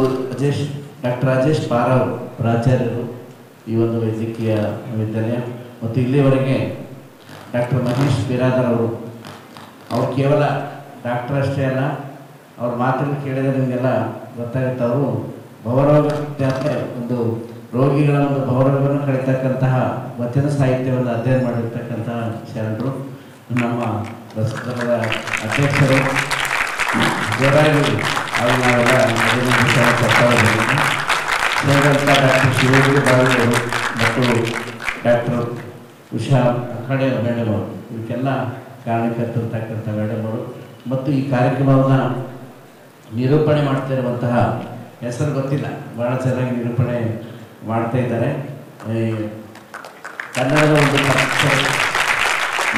ಡಾಕ್ಟರ್ ರಾಜೇಶ್ ಪಾರಾವ್ ಪ್ರಾಚಾರ್ಯರು ಈ ಒಂದು ವೈದ್ಯಕೀಯ ವಿದ್ಯಾಲಯ ಮತ್ತು ಇಲ್ಲಿವರೆಗೆ ಡಾಕ್ಟರ್ ಮಹೇಶ್ ಬಿರಾದರ್ ಅವರು ಕೇವಲ ಡಾಕ್ಟರ್ ಅಷ್ಟೇ ಅಲ್ಲ, ಅವ್ರ ಮಾತನ್ನು ಕೇಳಿದರೆ ನಿಮಗೆಲ್ಲ ಗೊತ್ತಾಗುತ್ತೆ. ಅವರು ಭವರೋಗ ಒಂದು ರೋಗಿಗಳ ಒಂದು ಭವರೋಗವನ್ನು ಕಳೀತಕ್ಕಂತಹ ವಚನ ಸಾಹಿತ್ಯವನ್ನು ಅಧ್ಯಯನ ಮಾಡಿರ್ತಕ್ಕಂತಹ ಶರಣರು. ನಮ್ಮ ಪ್ರಸ್ತುತದ ಅಧ್ಯಕ್ಷರು ಜೋರಾಗಿ ಅವರು ನಾವೆಲ್ಲ ಶ್ರೀರಂತ ಡಾಕ್ಟರ್ ಶಿವೋಗಿ ಬಾವಿಯವರು ಮತ್ತು ಡಾಕ್ಟರ್ ಉಷಾ ಅಖಾಡೆ ಮೇಡಮ್ ಅವರು ಇವಕ್ಕೆಲ್ಲ ಕಾರಣಕರ್ತರ್ತಕ್ಕಂಥ ಮೇಡಮ್ ಅವರು ಮತ್ತು ಈ ಕಾರ್ಯಕ್ರಮವನ್ನು ನಿರೂಪಣೆ ಮಾಡ್ತಿರುವಂತಹ ಹೆಸರು ಗೊತ್ತಿಲ್ಲ, ಭಾಳ ಚೆನ್ನಾಗಿ ನಿರೂಪಣೆ ಮಾಡ್ತಾ ಇದ್ದಾರೆ. ಕನ್ನಡದ ಒಂದು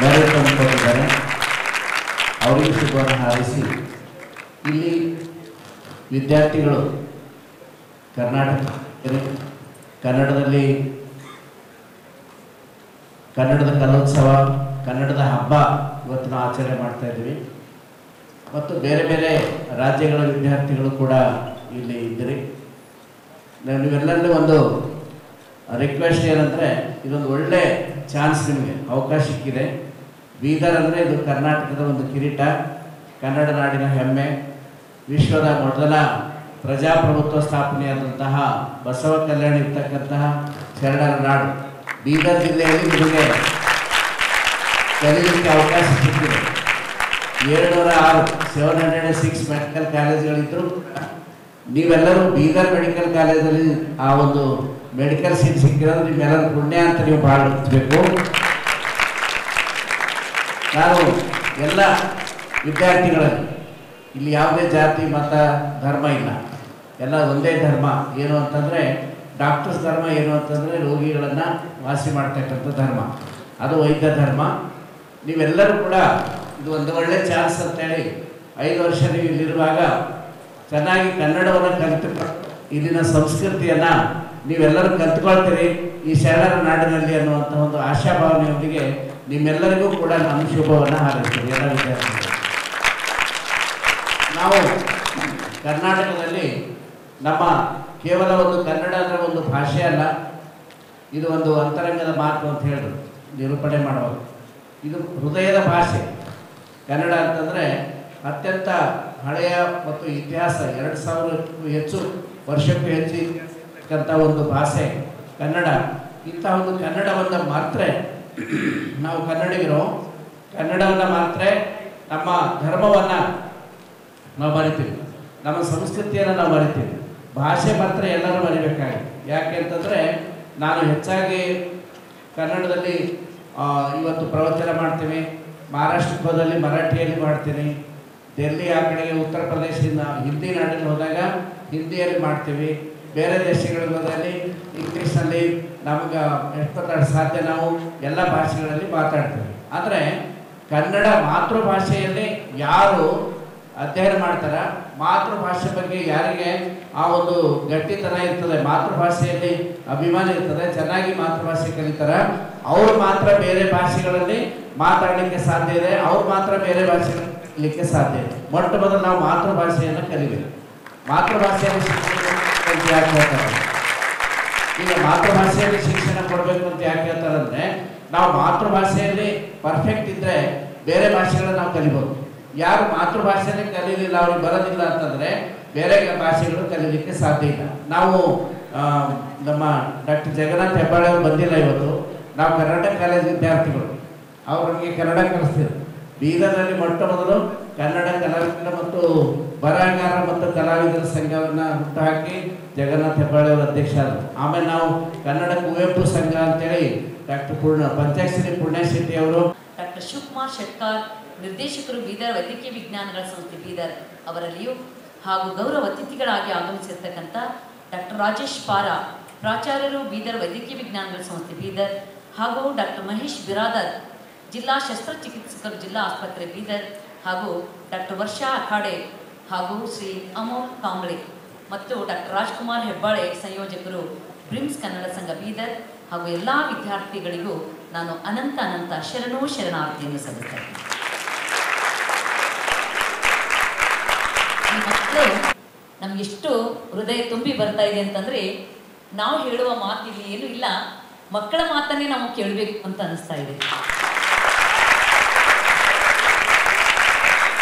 ಮೇರೆ ತಂದುಕೊಂಡಿದ್ದಾರೆ. ಅವರಿಗೆ ಶುಭವನ್ನು ಹಾರೈಸಿ ಇಲ್ಲಿ ವಿದ್ಯಾರ್ಥಿಗಳು ಕರ್ನಾಟಕ ಕನ್ನಡದಲ್ಲಿ ಕನ್ನಡದ ಕಲೋತ್ಸವ, ಕನ್ನಡದ ಹಬ್ಬ ಇವತ್ತು ನಾವು ಆಚರಣೆ ಮಾಡ್ತಾ ಇದ್ದೀವಿ ಮತ್ತು ಬೇರೆ ಬೇರೆ ರಾಜ್ಯಗಳ ವಿದ್ಯಾರ್ಥಿಗಳು ಕೂಡ ಇಲ್ಲಿ ಇದ್ದೀರಿ. ನೀವೆಲ್ಲರಲ್ಲೂ ಒಂದು ರಿಕ್ವೆಸ್ಟ್ ಏನಂದರೆ, ಇದೊಂದು ಒಳ್ಳೆ ಚಾನ್ಸ್, ನಿಮಗೆ ಅವಕಾಶ ಸಿಕ್ಕಿದೆ. ಬೀದರ್ ಅಂದರೆ ಇದು ಕರ್ನಾಟಕದ ಒಂದು ಕಿರೀಟ, ಕನ್ನಡ ನಾಡಿನ ಹೆಮ್ಮೆ, ವಿಶ್ವದ ಮೊದಲ ಪ್ರಜಾಪ್ರಭುತ್ವ ಸ್ಥಾಪನೆಯಾದಂತಹ ಬಸವ ಕಲ್ಯಾಣ ಇರ್ತಕ್ಕಂತಹ ಶರಣರ ನಾಡು ಬೀದರ್ ಜಿಲ್ಲೆಯಲ್ಲಿ ನಿಮಗೆ ಕಲಿಯಲಿಕ್ಕೆ ಅವಕಾಶ ಸಿಕ್ಕಿದೆ. 706 ಮೆಡಿಕಲ್ ಕಾಲೇಜುಗಳಿದ್ದರು. ನೀವೆಲ್ಲರೂ ಬೀದರ್ ಮೆಡಿಕಲ್ ಕಾಲೇಜಲ್ಲಿ ಆ ಒಂದು ಮೆಡಿಕಲ್ ಸೀಟ್ ಸಿಕ್ಕಿರೋದು ನಿಮ್ಮೆಲ್ಲರ ಪುಣ್ಯ ಅಂತ ನೀವು ಭಾವಿಸಬೇಕು. ನಾನು ಎಲ್ಲ ವಿದ್ಯಾರ್ಥಿಗಳಲ್ಲಿ ಇಲ್ಲಿ ಯಾವುದೇ ಜಾತಿ ಮತ ಧರ್ಮ ಇಲ್ಲ, ಎಲ್ಲ ಒಂದೇ ಧರ್ಮ. ಏನು ಅಂತಂದರೆ ಡಾಕ್ಟರ್ಸ್ ಧರ್ಮ ಏನು ಅಂತಂದರೆ ರೋಗಿಗಳನ್ನು ವಾಸಿ ಮಾಡ್ತಕ್ಕಂಥ ಧರ್ಮ, ಅದು ವೈದ್ಯ ಧರ್ಮ. ನೀವೆಲ್ಲರೂ ಕೂಡ ಇದು ಒಂದು ಒಳ್ಳೆ ಚಾನ್ಸ್ ಅಂತೇಳಿ 5 ವರ್ಷ ನೀವು ಇಲ್ಲಿರುವಾಗ ಚೆನ್ನಾಗಿ ಕನ್ನಡವನ್ನು ಕಲಿತು ಇಲ್ಲಿನ ಸಂಸ್ಕೃತಿಯನ್ನು ನೀವೆಲ್ಲರೂ ಕಲ್ತ್ಕೊಳ್ತೀರಿ ಈ ಶರಣರ ನಾಡಿನಲ್ಲಿ ಅನ್ನುವಂಥ ಒಂದು ಆಶಾಭಾವನೆಯೊಂದಿಗೆ ನಿಮ್ಮೆಲ್ಲರಿಗೂ ಕೂಡ ನಮ್ಮ ಶುಭವನ್ನು ಹಾರೈಸ್ತೀವಿ. ಎಲ್ಲ ವಿದ್ಯಾರ್ಥಿಗಳು, ನಾವು ಕರ್ನಾಟಕದಲ್ಲಿ ನಮ್ಮ ಕೇವಲ ಒಂದು ಕನ್ನಡ ಅಂದರೆ ಒಂದು ಭಾಷೆ ಅಲ್ಲ, ಇದು ಒಂದು ಅಂತರಂಗದ ಮಾತು ಅಂತ ಹೇಳಿದ್ರು ನಿರೂಪಣೆ ಮಾಡುವಾಗ. ಇದು ಹೃದಯದ ಭಾಷೆ. ಕನ್ನಡ ಅಂತಂದರೆ ಅತ್ಯಂತ ಹಳೆಯ ಮತ್ತು ಇತಿಹಾಸ 2000ಕ್ಕೂ ಹೆಚ್ಚು ವರ್ಷಕ್ಕೂ ಹೆಚ್ಚು ಇರ್ತಕ್ಕಂಥ ಒಂದು ಭಾಷೆ ಕನ್ನಡ. ಇಂಥ ಒಂದು ಕನ್ನಡವನ್ನು ಮಾತ್ರ ನಾವು ಕನ್ನಡಿಗರು ಕನ್ನಡವನ್ನು ಮಾತ್ರ ನಮ್ಮ ಧರ್ಮವನ್ನು ನಾವು ಮರಿತೀವಿ, ನಮ್ಮ ಸಂಸ್ಕೃತಿಯನ್ನು ನಾವು ಮರಿತೀವಿ. ಭಾಷೆ ಮಾತ್ರ ಎಲ್ಲರೂ ಮರಿಬೇಕಾಗಿದೆ. ಯಾಕೆ ಅಂತಂದರೆ ನಾನು ಹೆಚ್ಚಾಗಿ ಕನ್ನಡದಲ್ಲಿ ಇವತ್ತು ಪ್ರವಚನ ಮಾಡ್ತೀನಿ, ಮಹಾರಾಷ್ಟ್ರಕ್ಕೆ ಹೋದಲ್ಲಿ ಮರಾಠಿಯಲ್ಲಿ ಮಾಡ್ತೀನಿ, ಡೆಲ್ಲಿ ಆ ಕಡೆಗೆ ಉತ್ತರ ಪ್ರದೇಶದಿಂದ ಹಿಂದಿ ನಾಡಿಗೆ ಹೋದಾಗ ಹಿಂದಿಯಲ್ಲಿ ಮಾಡ್ತೀವಿ, ಬೇರೆ ದೇಶಗಳಿಗೆ ಹೋದಲ್ಲಿ ಇಂಗ್ಲೀಷ್ನಲ್ಲಿ ನಮಗೆ ಎಷ್ಟು ಸಾಧ್ಯ ನಾವು ಎಲ್ಲ ಭಾಷೆಗಳಲ್ಲಿ ಮಾತಾಡ್ತೀವಿ. ಆದರೆ ಕನ್ನಡ ಮಾತೃಭಾಷೆಯಲ್ಲಿ ಯಾರು ಅಧ್ಯಯನ ಮಾಡ್ತಾರೆ, ಮಾತೃಭಾಷೆ ಬಗ್ಗೆ ಯಾರಿಗೆ ಆ ಒಂದು ಗಟ್ಟಿತನ ಇರ್ತದೆ, ಮಾತೃಭಾಷೆಯಲ್ಲಿ ಅಭಿಮಾನ ಇರ್ತದೆ, ಚೆನ್ನಾಗಿ ಮಾತೃಭಾಷೆ ಕಲಿತಾರೆ, ಅವ್ರು ಮಾತ್ರ ಬೇರೆ ಭಾಷೆಗಳಲ್ಲಿ ಮಾತಾಡಲಿಕ್ಕೆ ಸಾಧ್ಯ ಇದೆ, ಅವ್ರು ಮಾತ್ರ ಬೇರೆ ಭಾಷೆಗಳಲ್ಲಿ ಕಲಿಯಲಿಕ್ಕೆ ಸಾಧ್ಯ ಇದೆ. ಮೊಟ್ಟ ಮೊದಲು ನಾವು ಮಾತೃಭಾಷೆಯನ್ನು ಕಲಿಬೇಕು. ಮಾತೃಭಾಷೆಯಲ್ಲಿ ಶಿಕ್ಷಣ ಅಂತ ಯಾಕೆ ಹೇಳ್ತಾರೆ? ಈಗ ಮಾತೃಭಾಷೆಯಲ್ಲಿ ಶಿಕ್ಷಣ ಕೊಡಬೇಕು ಅಂತ ಯಾಕೆ ಹೇಳ್ತಾರೆ ಅಂದರೆ ನಾವು ಮಾತೃಭಾಷೆಯಲ್ಲಿ ಪರ್ಫೆಕ್ಟ್ ಇದ್ದರೆ ಬೇರೆ ಭಾಷೆಗಳನ್ನ ನಾವು ಕಲಿಬೋದು. ಯಾರು ಮಾತೃಭಾಷೆನೇ ಕಲೀಲಿಲ್ಲ, ಅವ್ರಿಗೆ ಬರೋದಿಲ್ಲ ಅಂತಂದರೆ ಬೇರೆ ಭಾಷೆಗಳು ಕಲೀಲಿಕ್ಕೆ ಸಾಧ್ಯ ಇಲ್ಲ. ನಾವು ನಮ್ಮ ಡಾಕ್ಟರ್ ಜಗನ್ನಾಥ್ ಹೆಬ್ಬಾಳೆ ಅವರು ಬಂದಿಲ್ಲ ಇವತ್ತು. ನಾವು ಕರ್ನಾಟಕ ಕಾಲೇಜ್ ವಿದ್ಯಾರ್ಥಿಗಳು, ಅವರಿಗೆ ಕನ್ನಡ ಕಲಿಸ್ತೀವಿ. ಬೀದರ್ನಲ್ಲಿ ಮೊಟ್ಟ ಮೊದಲು ಕನ್ನಡ ಕಲಾವಿದರ ಮತ್ತು ಬರಹಗಾರರ ಮತ್ತು ಕಲಾವಿದರ ಸಂಘವನ್ನು ಹುಟ್ಟುಹಾಕಿ ಜಗನ್ನಾಥ್ ಹೆಬ್ಬಾಳೆ ಅವರು ಅಧ್ಯಕ್ಷ ಆದರು. ಆಮೇಲೆ ನಾವು ಕನ್ನಡ ಕುವೆಂಪು ಸಂಘ ಅಂತೇಳಿ ಡಾಕ್ಟರ್ ಪಂಚಾಕ್ಷರಿ ಪುಣ್ಯಶೆಟ್ಟಿ ಅವರು, ಡಾಕ್ಟರ್ ಶಿವಕುಮಾರ್ ಶೆಟ್ಕಾರ್ ನಿರ್ದೇಶಕರು ಬೀದರ್ ವೈದ್ಯಕೀಯ ವಿಜ್ಞಾನಗಳ ಸಂಸ್ಥೆ ಬೀದರ್ ಅವರಲ್ಲಿಯೂ, ಹಾಗೂ ಗೌರವ ಅತಿಥಿಗಳಾಗಿ ಆಗಮಿಸಿರ್ತಕ್ಕಂಥ ಡಾಕ್ಟರ್ ರಾಜೇಶ್ ಪಾರ ಪ್ರಾಚಾರ್ಯರು ಬೀದರ್ ವೈದ್ಯಕೀಯ ವಿಜ್ಞಾನಗಳ ಸಂಸ್ಥೆ ಬೀದರ್, ಹಾಗೂ ಡಾಕ್ಟರ್ ಮಹೇಶ್ ಬಿರಾದರ್ ಜಿಲ್ಲಾ ಶಸ್ತ್ರಚಿಕಿತ್ಸಕರು ಜಿಲ್ಲಾ ಆಸ್ಪತ್ರೆ ಬೀದರ್, ಹಾಗೂ ಡಾಕ್ಟರ್ ವರ್ಷಾ ಅಖಾಡೆ ಹಾಗೂ ಶ್ರೀ ಅಮೋಲ್ ಕಾಂಬ್ಳೆ ಮತ್ತು ಡಾಕ್ಟರ್ ರಾಜ್ಕುಮಾರ್ ಹೆಬ್ಬಾಳೆ ಸಂಯೋಜಕರು ಬ್ರಿಮ್ಸ್ ಕನ್ನಡ ಸಂಘ ಬೀದರ್, ಹಾಗೂ ಎಲ್ಲ ವಿದ್ಯಾರ್ಥಿಗಳಿಗೂ ನಾನು ಅನಂತ ಅನಂತ ಶರಣಾರ್ಥಿಯನ್ನು ಸಲ್ಲಿಸ್ತೇನೆ. ಈ ಮಕ್ಕಳು ನಮಗೆಷ್ಟು ಹೃದಯ ತುಂಬಿ ಬರ್ತಾ ಇದೆ ಅಂತಂದರೆ, ನಾವು ಹೇಳುವ ಮಾತಿಲ್ಲಿ ಏನೂ ಇಲ್ಲ, ಮಕ್ಕಳ ಮಾತನ್ನೇ ನಾವು ಕೇಳಬೇಕು ಅಂತ ಅನಿಸ್ತಾ ಇದೆ.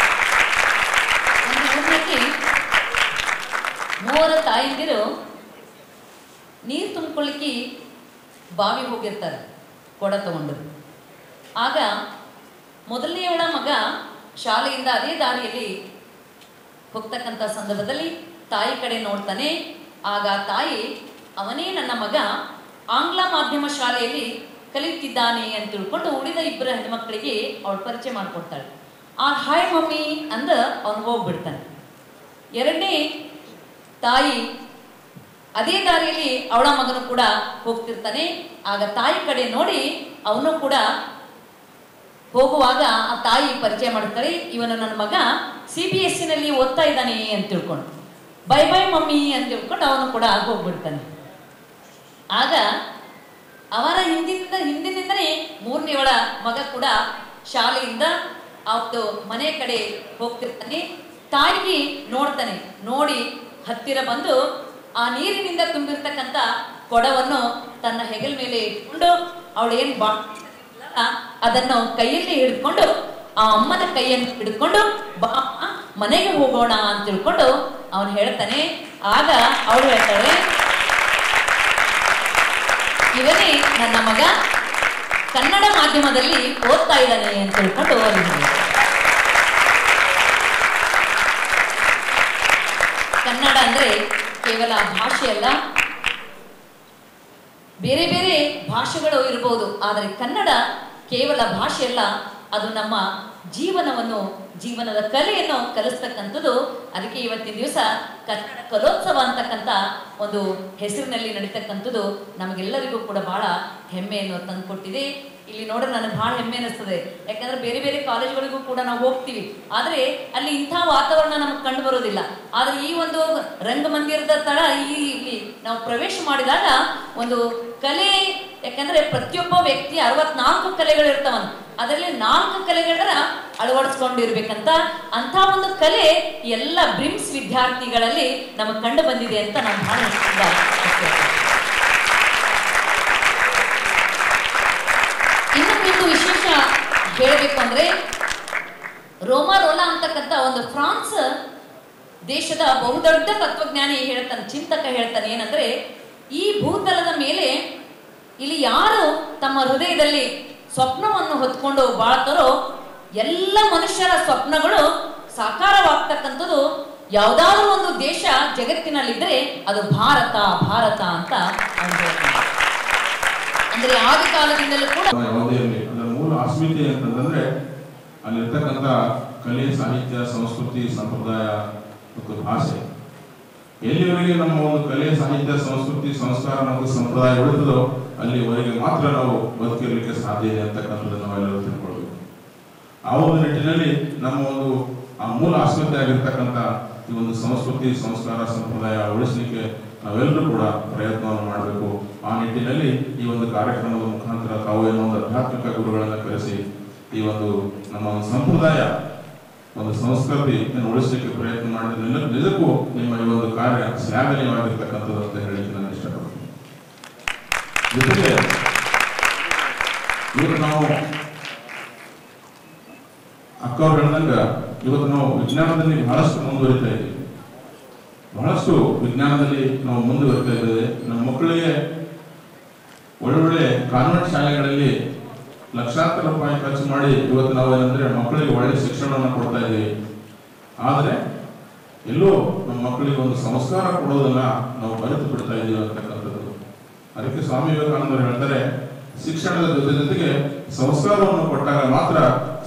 ಮೂವರು ತಾಯಂದಿರು ನೀರು ತುಂಬಿಕೊಳ್ಳಿಕ್ಕೆ ಬಾವಿ ಹೋಗಿರ್ತಾರೆ ಕೊಡ ತಗೊಂಡು. ಆಗ ಮೊದಲನೆಯವಳ ಮಗ ಶಾಲೆಯಿಂದ ಅದೇ ದಾರಿಯಲ್ಲಿ ಹೋಗ್ತಕ್ಕಂಥ ಸಂದರ್ಭದಲ್ಲಿ ತಾಯಿ ಕಡೆ ನೋಡ್ತಾನೆ. ಆಗ ತಾಯಿ, ಅವನೇ ನನ್ನ ಮಗ ಆಂಗ್ಲ ಮಾಧ್ಯಮ ಶಾಲೆಯಲ್ಲಿ ಕಲಿಯುತ್ತಿದ್ದಾನೆ ಅಂತ ತಿಳ್ಕೊಂಡು ಉಳಿದ ಇಬ್ಬರ ಹೆಣ್ಮಕ್ಳಿಗೆ ಅವಳು ಪರಿಚಯ ಮಾಡಿಕೊಡ್ತಾಳೆ. ಆ ಹಾಯ್ ಮಮ್ಮಿ ಅಂದ ಅವನು ಹೋಗ್ಬಿಡ್ತಾನೆ. ಎರಡನೇ ತಾಯಿ ಅದೇ ದಾರಿಯಲ್ಲಿ ಅವಳ ಮಗನು ಕೂಡ ಹೋಗ್ತಿರ್ತಾನೆ. ಆಗ ತಾಯಿ ಕಡೆ ನೋಡಿ ಅವನು ಕೂಡ ಹೋಗುವಾಗ ಆ ತಾಯಿ ಪರಿಚಯ ಮಾಡ್ತಾಳೆ, ಇವನು ನನ್ನ ಮಗ CBSE ಓದ್ತಾ ಇದ್ದಾನೆ ಅಂತ ತಿಳ್ಕೊಂಡು, ಬೈ ಬೈ ಮಮ್ಮಿ ಅಂತ ತಿಳ್ಕೊಂಡು ಅವನು ಕೂಡ ಹೋಗ್ಬಿಡ್ತಾನೆ. ಆಗ ಅವರ ಹಿಂದಿನಿಂದನೇ ಮೂರನೇವಳ ಮಗ ಕೂಡ ಶಾಲೆಯಿಂದ ಅವತ್ತು ಮನೆ ಕಡೆ ಹೋಗ್ತಿರ್ತಾನೆ. ತಾಯಿಗೆ ನೋಡ್ತಾನೆ, ನೋಡಿ ಹತ್ತಿರ ಬಂದು ಆ ನೀರಿನಿಂದ ತುಂಬಿರ್ತಕ್ಕಂಥ ಕೊಡವನ್ನು ತನ್ನ ಹೆಗಲ ಮೇಲೆ ಇಟ್ಕೊಂಡು ಅವಳೇನು ಅದನ್ನು ಕೈಯಲ್ಲಿ ಹಿಡ್ಕೊಂಡು ಆ ಅಮ್ಮನ ಕೈಯನ್ನು ಹಿಡ್ಕೊಂಡು ಬಾ ಮನೆಗೆ ಹೋಗೋಣ ಅಂತ ತಿಳ್ಕೊಂಡು ಅವನು ಹೇಳ್ತಾನೆ. ಆಗ ಅವಳು ಹೇಳ್ತಾಳೆ, ಇವನೇ ನನ್ನ ಮಗ ಕನ್ನಡ ಮಾಧ್ಯಮದಲ್ಲಿ ಓದ್ತಾ ಇದ್ದಾನೆ ಅಂತ ತಿಳ್ಕೊಂಡು ಕನ್ನಡ ಅಂದ್ರೆ ಕೇವಲ ಭಾಷೆ ಅಲ್ಲ, ಬೇರೆ ಬೇರೆ ಭಾಷೆಗಳು ಇರಬಹುದು, ಆದರೆ ಕನ್ನಡ ಕೇವಲ ಭಾಷೆ ಅಲ್ಲ, ಅದು ನಮ್ಮ ಜೀವನದ ಕಲೆಯನ್ನು ಕಲಿಸ್ತಕ್ಕಂಥದ್ದು. ಅದಕ್ಕೆ ಇವತ್ತಿನ ದಿವಸ ಕನ್ನಡ ಕಲೋತ್ಸವ ಅಂತಕ್ಕಂಥ ಒಂದು ಹೆಸರಿನಲ್ಲಿ ನಡೀತಕ್ಕಂಥದ್ದು ನಮಗೆಲ್ಲರಿಗೂ ಕೂಡ ಬಹಳ ಹೆಮ್ಮೆಯನ್ನು ತಂದುಕೊಟ್ಟಿದೆ. ಇಲ್ಲಿ ನೋಡ್ರೆ ನನಗೆ ಬಹಳ ಹೆಮ್ಮೆ ಅನಿಸ್ತದೆ. ಯಾಕಂದ್ರೆ ಬೇರೆ ಬೇರೆ ಕಾಲೇಜುಗಳಿಗೂ ಕೂಡ ನಾವು ಹೋಗ್ತೀವಿ, ಆದರೆ ಅಲ್ಲಿ ಇಂಥ ವಾತಾವರಣ ನಮಗೆ ಕಂಡು ಬರೋದಿಲ್ಲ. ಆದರೆ ಈ ಒಂದು ರಂಗಮಂದಿರದ ತಳ ಇಲ್ಲಿ ನಾವು ಪ್ರವೇಶ ಮಾಡಿದಾಗ ಒಂದು ಕಲೆ, ಯಾಕಂದ್ರೆ ಪ್ರತಿಯೊಬ್ಬ ವ್ಯಕ್ತಿ 64 ಕಲೆಗಳು ಇರ್ತಾವಂತ, ಅದರಲ್ಲಿ 4 ಕಲೆಗಳ ಅಳವಡಿಸ್ಕೊಂಡಿರ್ಬೇಕಂತ ಅಂಥ ಒಂದು ಕಲೆ ಎಲ್ಲ ಬ್ರಿಮ್ಸ್ ವಿದ್ಯಾರ್ಥಿಗಳಲ್ಲಿ ನಮಗೆ ಕಂಡು ಬಂದಿದೆ ಅಂತ ನಾನು ಬಹಳ ಇನ್ನೊಂದು ವಿಶೇಷ ಹೇಳಬೇಕು ಅಂದ್ರೆ, ರೋಮಾ ರೋಲಾ ಅಂತಕ್ಕಂಥ ಒಂದು ಫ್ರಾನ್ಸ್ ದೇಶದ ಬಹುದೊಡ್ಡ ತತ್ವಜ್ಞಾನಿ ಹೇಳ್ತಾನೆ, ಚಿಂತಕ ಹೇಳ್ತಾನೆ ಏನಂದ್ರೆ, ಈ ಭೂತಲದ ಮೇಲೆ ಇಲ್ಲಿ ಯಾರು ತಮ್ಮ ಹೃದಯದಲ್ಲಿ ಸ್ವಪ್ನವನ್ನು ಹೊತ್ಕೊಂಡು ಬಾಳ್ತಾರೋ ಎಲ್ಲ ಮನುಷ್ಯರ ಸ್ವಪ್ನಗಳು ಸಾಕಾರವಾಗ್ತಕ್ಕಂಥದ್ದು ಯಾವುದಾದ್ರೂ ಒಂದು ದೇಶ ಜಗತ್ತಿನಲ್ಲಿದ್ರೆ ಅದು ಭಾರತ ಅಂತ ಹೇಳ್ತಾರೆ. ಅಂದ್ರೆ ಆದಿ ಕಾಲದಿಂದಲೂ ಕೂಡ ಮೂಲ ಅಸ್ಮಿತೆ ಅಂತಂದ್ರೆ ಅಲ್ಲಿರ್ತಕ್ಕಂಥ ಕಲೆ, ಸಾಹಿತ್ಯ, ಸಂಸ್ಕೃತಿ, ಸಂಪ್ರದಾಯ ಮತ್ತು ಭಾಷೆ ಎಲ್ಲಿವರೆಗೆ ನಮ್ಮ ಒಂದು ಕಲೆ, ಸಾಹಿತ್ಯ, ಸಂಸ್ಕೃತಿ, ಸಂಸ್ಕಾರ ಮತ್ತು ಸಂಪ್ರದಾಯ ಉಳಿತದೋ ಅಲ್ಲಿವರೆಗೆ ಮಾತ್ರ ನಾವು ಬದುಕಿರಲಿಕ್ಕೆ ಸಾಧ್ಯ ಇದೆ ಅಂತಕ್ಕಂಥದ್ದು ನಾವೆಲ್ಲರೂ ತಿಳ್ಕೊಳ್ಬೇಕು. ಆ ಒಂದು ನಿಟ್ಟಿನಲ್ಲಿ ನಮ್ಮ ಒಂದು ಆ ಮೂಲ ಅಸ್ಮಿತೆ ಆಗಿರ್ತಕ್ಕಂಥ ಈ ಒಂದು ಸಂಸ್ಕೃತಿ, ಸಂಸ್ಕಾರ, ಸಂಪ್ರದಾಯ ಉಳಿಸಲಿಕ್ಕೆ ನಾವೆಲ್ಲರೂ ಕೂಡ ಪ್ರಯತ್ನವನ್ನು ಮಾಡಬೇಕು. ಆ ನಿಟ್ಟಿನಲ್ಲಿ ಈ ಒಂದು ಕಾರ್ಯಕ್ರಮದ ಮುಖಾಂತರ ತಾವು ಏನೋ ಒಂದು ಆಧ್ಯಾತ್ಮಿಕ ಗುರುಗಳನ್ನು ಕರೆಸಿ ಈ ಒಂದು ನಮ್ಮ ಒಂದು ಸಂಪ್ರದಾಯ, ಒಂದು ಸಂಸ್ಕೃತಿಯನ್ನು ಉಳಿಸಲಿಕ್ಕೆ ಪ್ರಯತ್ನ ಮಾಡಿದ್ರೆ ನಿಜಕ್ಕೂ ನಿಮ್ಮ ಈ ಒಂದು ಕಾರ್ಯ ಶ್ಲಾಘನೀಯವಾಗಿರ್ತಕ್ಕಂಥದ್ದು ಅಂತ ಹೇಳಿಕ್ಕೆ ನಾನು ಇಷ್ಟಪಡ್ತೀನಿ. ಜೊತೆಗೆ ಇವತ್ತು ನಾವು ಅಕ್ಕವ್ರು ಹೇಳ್ದಂಗ ಇವತ್ತು ನಾವು ವಿಜ್ಞಾನದಲ್ಲಿ ಬಹಳಷ್ಟು ಮುಂದುವರಿತಾ ಇದ್ದೀವಿ. ಬಹಳಷ್ಟು ವಿಜ್ಞಾನದಲ್ಲಿ ನಾವು ಮುಂದುವರಿತಾ ಇದ್ದೇವೆ. ನಮ್ಮ ಮಕ್ಕಳಿಗೆ ಒಳ್ಳೊಳ್ಳೆ ಕಾನ್ವೆಂಟ್ ಶಾಲೆಗಳಲ್ಲಿ ಲಕ್ಷಾಂತರ ರೂಪಾಯಿ ಖರ್ಚು ಮಾಡಿ ಇವತ್ತು ನಾವು ಏನಂದ್ರೆ ಮಕ್ಕಳಿಗೆ ಒಳ್ಳೆ ಶಿಕ್ಷಣವನ್ನು ಕೊಡ್ತಾ ಇದ್ದೀವಿ. ಆದರೆ ಎಲ್ಲೋ ನಮ್ಮ ಮಕ್ಕಳಿಗೆ ಒಂದು ಸಂಸ್ಕಾರ ಕೊಡೋದನ್ನ ನಾವು ಮರೆತು ಬಿಡ್ತಾ ಇದ್ದೀವಿ ಅಂತಕ್ಕಂಥದ್ದು. ಅದಕ್ಕೆ ಸ್ವಾಮಿ ವಿವೇಕಾನಂದರು ಹೇಳ್ತಾರೆ, ಶಿಕ್ಷಣದ ಜೊತೆಗೆ ಸಂಸ್ಕಾರವನ್ನು ಕೊಟ್ಟಾಗ ಮಾತ್ರ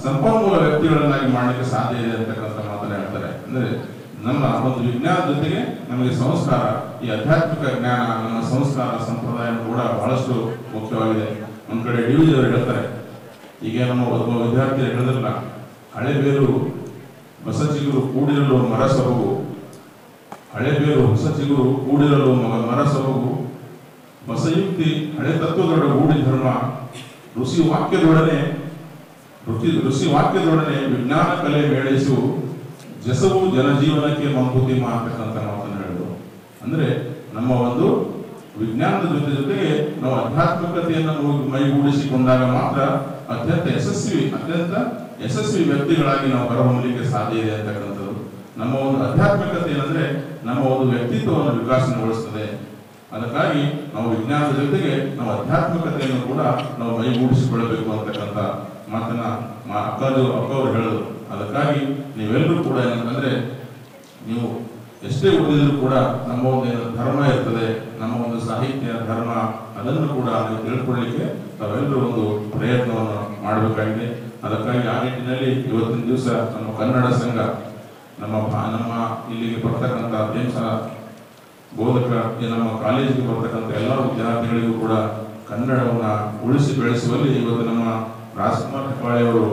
ಸಂಪನ್ಮೂಲ ವ್ಯಕ್ತಿಗಳನ್ನಾಗಿ ಮಾಡಲಿಕ್ಕೆ ಸಾಧ್ಯ ಇದೆ ಅಂತಕ್ಕಂಥ ಮಾತನ್ನ ಹೇಳ್ತಾರೆ. ಅಂದ್ರೆ ನಮ್ಮ ಒಂದು ವಿಜ್ಞಾನ ಜೊತೆಗೆ ನಮಗೆ ಸಂಸ್ಕಾರ, ಈ ಆಧ್ಯಾತ್ಮಿಕ ಜ್ಞಾನ, ನಮ್ಮ ಸಂಸ್ಕಾರ ಸಂಪ್ರದಾಯ ಕೂಡ ಬಹಳಷ್ಟು ಮುಖ್ಯವಾಗಿದೆ. ಒಂದ್ ಕಡೆ ಡಿವಿಜಿ ಅವರು ಹೇಳ್ತಾರೆ, ಈಗ ನಮ್ಮ ಒಬ್ಬ ವಿದ್ಯಾರ್ಥಿ ಹೇಳಿದ್ರಲ್ಲ, ಹಳೆ ಬೇರು ಹೊಸ ಚಿಗುರು ಕೂಡಿರಲು ಮರ ಸೊಬಗು, ಹಳೆ ಬೇರು ಹೊಸ ಚಿಗುರು ಕೂಡಿರಲು ಮರ ಸೊಬಗು, ಹೊಸ ಯುಕ್ತಿ ಹಳೆ ತತ್ವದೊಡನೆ ಗೂಡಿ ಧರ್ಮ, ಋಷಿ ವಾಕ್ಯದೊಡನೆ ವಿಜ್ಞಾನ ಕಲೆ ಮೇಳೈಸು, ಜಸವು ಜನಜೀವನಕ್ಕೆ ಮಂಕುತಿಮ್ಮ ಅಂತಕ್ಕಂಥ ಮಾತನ್ನು ಹೇಳಿದ್ರು. ಅಂದ್ರೆ ನಮ್ಮ ಒಂದು ವಿಜ್ಞಾನದ ಜೊತೆಗೆ ನಾವು ಆಧ್ಯಾತ್ಮಿಕತೆಯನ್ನು ಮೈಗೂಡಿಸಿಕೊಂಡಾಗ ಮಾತ್ರ ಅತ್ಯಂತ ಯಶಸ್ವಿ ವ್ಯಕ್ತಿಗಳಾಗಿ ನಾವು ಹೊರಹೊಮ್ಮಲಿಕ್ಕೆ ಸಾಧ್ಯ ಇದೆ ಅಂತಕ್ಕಂಥದ್ದು. ನಮ್ಮ ಒಂದು ಆಧ್ಯಾತ್ಮಿಕತೆ ಏನಂದ್ರೆ ನಮ್ಮ ಒಂದು ವ್ಯಕ್ತಿತ್ವವನ್ನು ವಿಕಾಸಗೊಳಿಸ್ತದೆ. ಅದಕ್ಕಾಗಿ ನಾವು ವಿಜ್ಞಾನದ ಜೊತೆಗೆ ನಾವು ಆಧ್ಯಾತ್ಮಿಕತೆಯನ್ನು ಕೂಡ ನಾವು ಮೈಗೂಡಿಸಿಕೊಳ್ಳಬೇಕು ಅಂತಕ್ಕಂಥ ಮಾತನ್ನ ಅಕ್ಕವರು ಹೇಳಿದ್ರು. ಅದಕ್ಕಾಗಿ ನೀವೆಲ್ಲರೂ ಕೂಡ ಏನಂತಂದ್ರೆ, ನೀವು ಎಷ್ಟೇ ಓದಿದ್ರು ಕೂಡ ನಮ್ಮ ಒಂದು ಧರ್ಮ ಇರ್ತದೆ, ನಮ್ಮ ಒಂದು ಸಾಹಿತ್ಯ ಧರ್ಮ, ಅದನ್ನು ಕೂಡ ನೀವು ತಿಳ್ಕೊಳ್ಳಿಕ್ಕೆ ತಾವೆಲ್ಲರೂ ಒಂದು ಪ್ರಯತ್ನವನ್ನು ಮಾಡಬೇಕಾಗಿದೆ. ಅದಕ್ಕಾಗಿ ಆ ನಿಟ್ಟಿನಲ್ಲಿ ಇವತ್ತಿನ ದಿವಸ ನಮ್ಮ ಕನ್ನಡ ಸಂಘ ನಮ್ಮ ಇಲ್ಲಿಗೆ ಬರ್ತಕ್ಕಂಥ ಬೋಧಕ ನಮ್ಮ ಕಾಲೇಜಿಗೆ ಬರ್ತಕ್ಕಂಥ ಎಲ್ಲ ವಿದ್ಯಾರ್ಥಿಗಳಿಗೂ ಕೂಡ ಕನ್ನಡವನ್ನು ಉಳಿಸಿ ಬೆಳೆಸುವಲ್ಲಿ ಇವತ್ತು ನಮ್ಮ ರಾಜ್ಕುಮಾರ್ ಹೆಬ್ಬಾಳೆ ಅವರು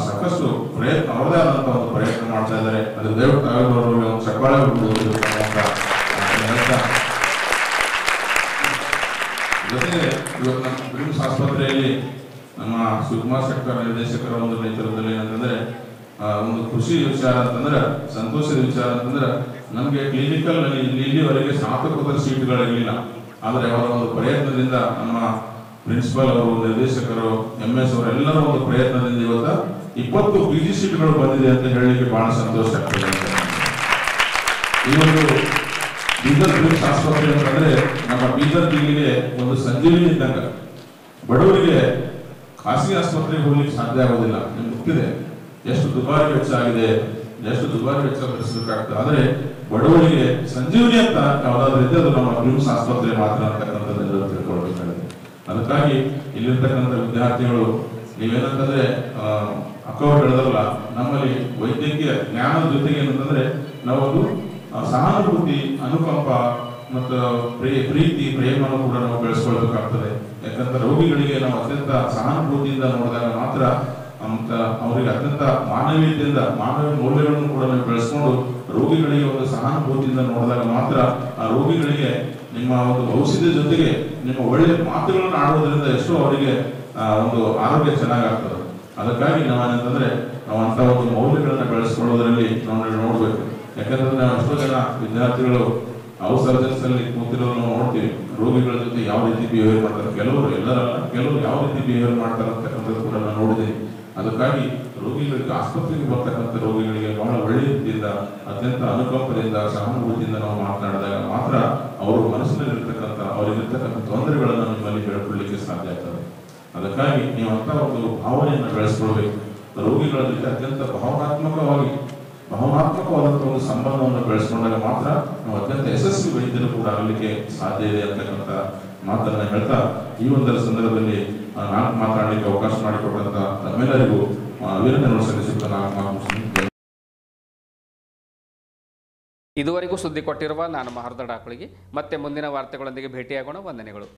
ಸಾಕಷ್ಟು ಪ್ರಯತ್ನ, ಅವರದೇ ಆದಂತಹ ಒಂದು ಪ್ರಯತ್ನ ಮಾಡ್ತಾ ಇದ್ದಾರೆ. ಅದು ದಯವಿಟ್ಟು ತಾವೆಲ್ಲರೂ ಒಂದು ಚಪ್ಪಾಳೆ ಜೊತೆಗೆ ಇವತ್ತು ನಮ್ಮ ಬ್ರಿಮ್ಸ್ ಆಸ್ಪತ್ರೆಯಲ್ಲಿ ನಮ್ಮ ಶಿವಕುಮಾರ್ ಶೆಟ್ಟರ್ ನಿರ್ದೇಶಕರ ಒಂದು ನೇತೃತ್ವದಲ್ಲಿ ಏನಂತಂದ್ರೆ ಒಂದು ಖುಷಿ ವಿಚಾರ ಅಂತಂದ್ರೆ, ಸಂತೋಷದ ವಿಚಾರ ಅಂತಂದ್ರೆ, ನಮಗೆ ಕ್ಲಿನಿಕಲ್ ಇಲ್ಲಿವರೆಗೆ ಸ್ನಾತಕೋತ್ತರ ಸೀಟ್ಗಳಿರಲಿಲ್ಲ. ಆದರೆ ಅವರ ಒಂದು ಪ್ರಯತ್ನದಿಂದ ನಮ್ಮ ಪ್ರಿನ್ಸಿಪಲ್ ಅವರು, ನಿರ್ದೇಶಕರು, MS ಅವರು ಎಲ್ಲರ ಒಂದು ಪ್ರಯತ್ನದಿಂದ ಇವತ್ತು 20 PG ಸೀಟ್ಗಳು ಬಂದಿದೆ ಅಂತ ಹೇಳಲಿಕ್ಕೆ ಬಹಳ ಸಂತೋಷ ಆಗ್ತದೆ. ಈ ಒಂದು ಬೀದರ್ ಬ್ರಿಮ್ಸ್ ಆಸ್ಪತ್ರೆ ಅಂತಂದ್ರೆ ನಮ್ಮ ಬೀದರ್ ಜಿಲ್ಲೆಗೆ ಒಂದು ಸಂಜೀವಿನಿ ಇದ್ದಂಗ. ಬಡವರಿಗೆ ಖಾಸಗಿ ಆಸ್ಪತ್ರೆಗೆ ಹೋಗ್ಲಿಕ್ಕೆ ಸಾಧ್ಯ ಆಗೋದಿಲ್ಲ. ನಿಮ್ಗೆ ಗೊತ್ತಿದೆ ಎಷ್ಟು ದುಬಾರಿ ವೆಚ್ಚ ಆಗಿದೆ, ಎಷ್ಟು ದುಬಾರಿ ವೆಚ್ಚ ಭರಿಸಬೇಕಾಗ್ತದೆ. ಆದರೆ ಬಡವರಿಗೆ ಸಂಜೀವನಿ ಅಂತ ಯಾವ್ದಾದ್ರು ಇದೆ, ಅದು ನಮ್ಮ ಬ್ರಿಮ್ಸ್ ಆಸ್ಪತ್ರೆ ಮಾತ್ರ ಅಂತಕ್ಕಂಥದ್ದು ತಿಳ್ಕೊಳ್ಬೇಕಾಗಿದೆ. ಅದಕ್ಕಾಗಿ ಇಲ್ಲಿರ್ತಕ್ಕಂಥ ವಿದ್ಯಾರ್ಥಿಗಳು ನೀವೇನಂತಂದ್ರೆ ಅಕ್ಕವರು ಹೇಳಿದ್ರಲ್ಲ, ನಮ್ಮಲ್ಲಿ ವೈದ್ಯಕೀಯ ಜ್ಞಾನದ ಜೊತೆಗೆ ಏನಂತಂದ್ರೆ ನಾವೊಂದು ಸಹಾನುಭೂತಿ, ಅನುಕಂಪ ಮತ್ತು ಪ್ರೀತಿ, ಪ್ರೇಮವನ್ನು ಕೂಡ ನಾವು ಬೆಳೆಸ್ಕೊಳ್ಬೇಕಾಗ್ತದೆ. ಯಾಕಂದ್ರೆ ರೋಗಿಗಳಿಗೆ ನಾವು ಅತ್ಯಂತ ಸಹಾನುಭೂತಿಯಿಂದ ನೋಡಿದಾಗ ಮಾತ್ರ ಅವರಿಗೆ ಅತ್ಯಂತ ಮಾನವೀಯತೆಯಿಂದ, ಮಾನವೀಯ ಮೌಲ್ಯಗಳನ್ನು ಕೂಡ ನಾವು ಬೆಳೆಸ್ಕೊಂಡು ರೋಗಿಗಳಿಗೆ ಒಂದು ಸಹಾನುಭೂತಿಯಿಂದ ನೋಡಿದಾಗ ಮಾತ್ರ ಆ ರೋಗಿಗಳಿಗೆ ನಿಮ್ಮ ಒಂದು ಔಷಧಿಯ ಜೊತೆಗೆ ನಿಮ್ಮ ಒಳ್ಳೆಯ ಮಾತುಗಳನ್ನು ಆಡೋದ್ರಿಂದ ಎಷ್ಟೋ ಅವರಿಗೆ ಒಂದು ಆರೋಗ್ಯ ಚೆನ್ನಾಗಾಗ್ತದೆ. ಅದಕ್ಕಾಗಿ ನಾವೇನಂತಂದ್ರೆ ನಾವು ಅಂತ ಒಂದು ಮೌಲ್ಯಗಳನ್ನ ಬೆಳೆಸ್ಕೊಳ್ಳೋದ್ರಲ್ಲಿ ನಾವು ನೋಡ್ಬೇಕು. ಯಾಕಂದ್ರೆ ನಾವು ಎಷ್ಟೋ ಜನ ವಿದ್ಯಾರ್ಥಿಗಳು ಸರ್ಜನ್ಸ್ ಅಲ್ಲಿ ಕೂತಿರೋರು ನಾವು ನೋಡ್ತೀವಿ, ರೋಗಿಗಳ ಜೊತೆ ಯಾವ ರೀತಿ ಬಿಹೇವಿಯರ್ ಮಾಡ್ತಾರೆ. ಕೆಲವರು ಯಾವ ರೀತಿ ಬಿಹೇವಿಯರ್ ಮಾಡ್ತಾರೆ ಅಂತಕ್ಕಂಥದ್ದು ಕೂಡ ನಾವು ನೋಡಿದ್ದೀವಿ. ಅದಕ್ಕಾಗಿ ರೋಗಿಗಳಿಗೆ, ಆಸ್ಪತ್ರೆಗೆ ಬರ್ತಕ್ಕಂಥ ರೋಗಿಗಳಿಗೆ ಬಹಳ ಒಳ್ಳೆಯ ರೀತಿಯಿಂದ, ಅತ್ಯಂತ ಅನುಕಂಪದಿಂದ, ಸಹಾನುಭೂತಿಯಿಂದ ನಾವು ಮಾತನಾಡಿದಾಗ ಮಾತ್ರ ಅವರು ಮನಸ್ಸಿನಲ್ಲಿರ್ತಕ್ಕಂಥ, ಅವರಿಗಿರ್ತಕ್ಕಂಥ ತೊಂದರೆಗಳನ್ನು ನಿಮ್ಮಲ್ಲಿ ಹೇಳ್ಕೊಳ್ಳಿಕ್ಕೆ ಸಾಧ್ಯ ಆಗ್ತದೆ. ಅದಕ್ಕಾಗಿ ನೀವು ಅಂತ ಒಂದು ಭಾವನೆಯನ್ನು ಬೆಳೆಸ್ಕೊಳ್ಬೇಕು. ರೋಗಿಗಳ ಜೊತೆ ಅತ್ಯಂತ ಭಾವನಾತ್ಮಕವಾದಂತಹ ಒಂದು ಸಂಬಂಧವನ್ನು ಬೆಳೆಸ್ಕೊಂಡಾಗ ಮಾತ್ರ ನಾವು ಅತ್ಯಂತ ಯಶಸ್ವಿ ವೈದ್ಯರು ಕೂಡ ಆಗಲಿಕ್ಕೆ ಸಾಧ್ಯ ಇದೆ ಅಂತಕ್ಕಂಥ ಮಾತನ್ನ ಹೇಳ್ತಾ, ಈ ಒಂದರ ಸಂದರ್ಭದಲ್ಲಿ ನಾನು ಮಾತನಾಡಲಿಕ್ಕೆ ಅವಕಾಶ ಮಾಡಿಕೊಟ್ಟಂತ ತಮ್ಮೆಲ್ಲರಿಗೂ ಅಭಿನಂದನೆ ಸಲ್ಲಿಸುತ್ತಾ ನಾನು ಇದುವರೆಗೂ ಸುದ್ದಿ ಕೊಟ್ಟಿರುವ ನಾನು ಮಹರ್ದ ಡಾಕಳಿಗೆ ಮತ್ತೆ ಮುಂದಿನ ವಾರ್ತೆಗಳೊಂದಿಗೆ ಭೇಟಿಯಾಗೋಣ. ವಂದನೆಗಳು.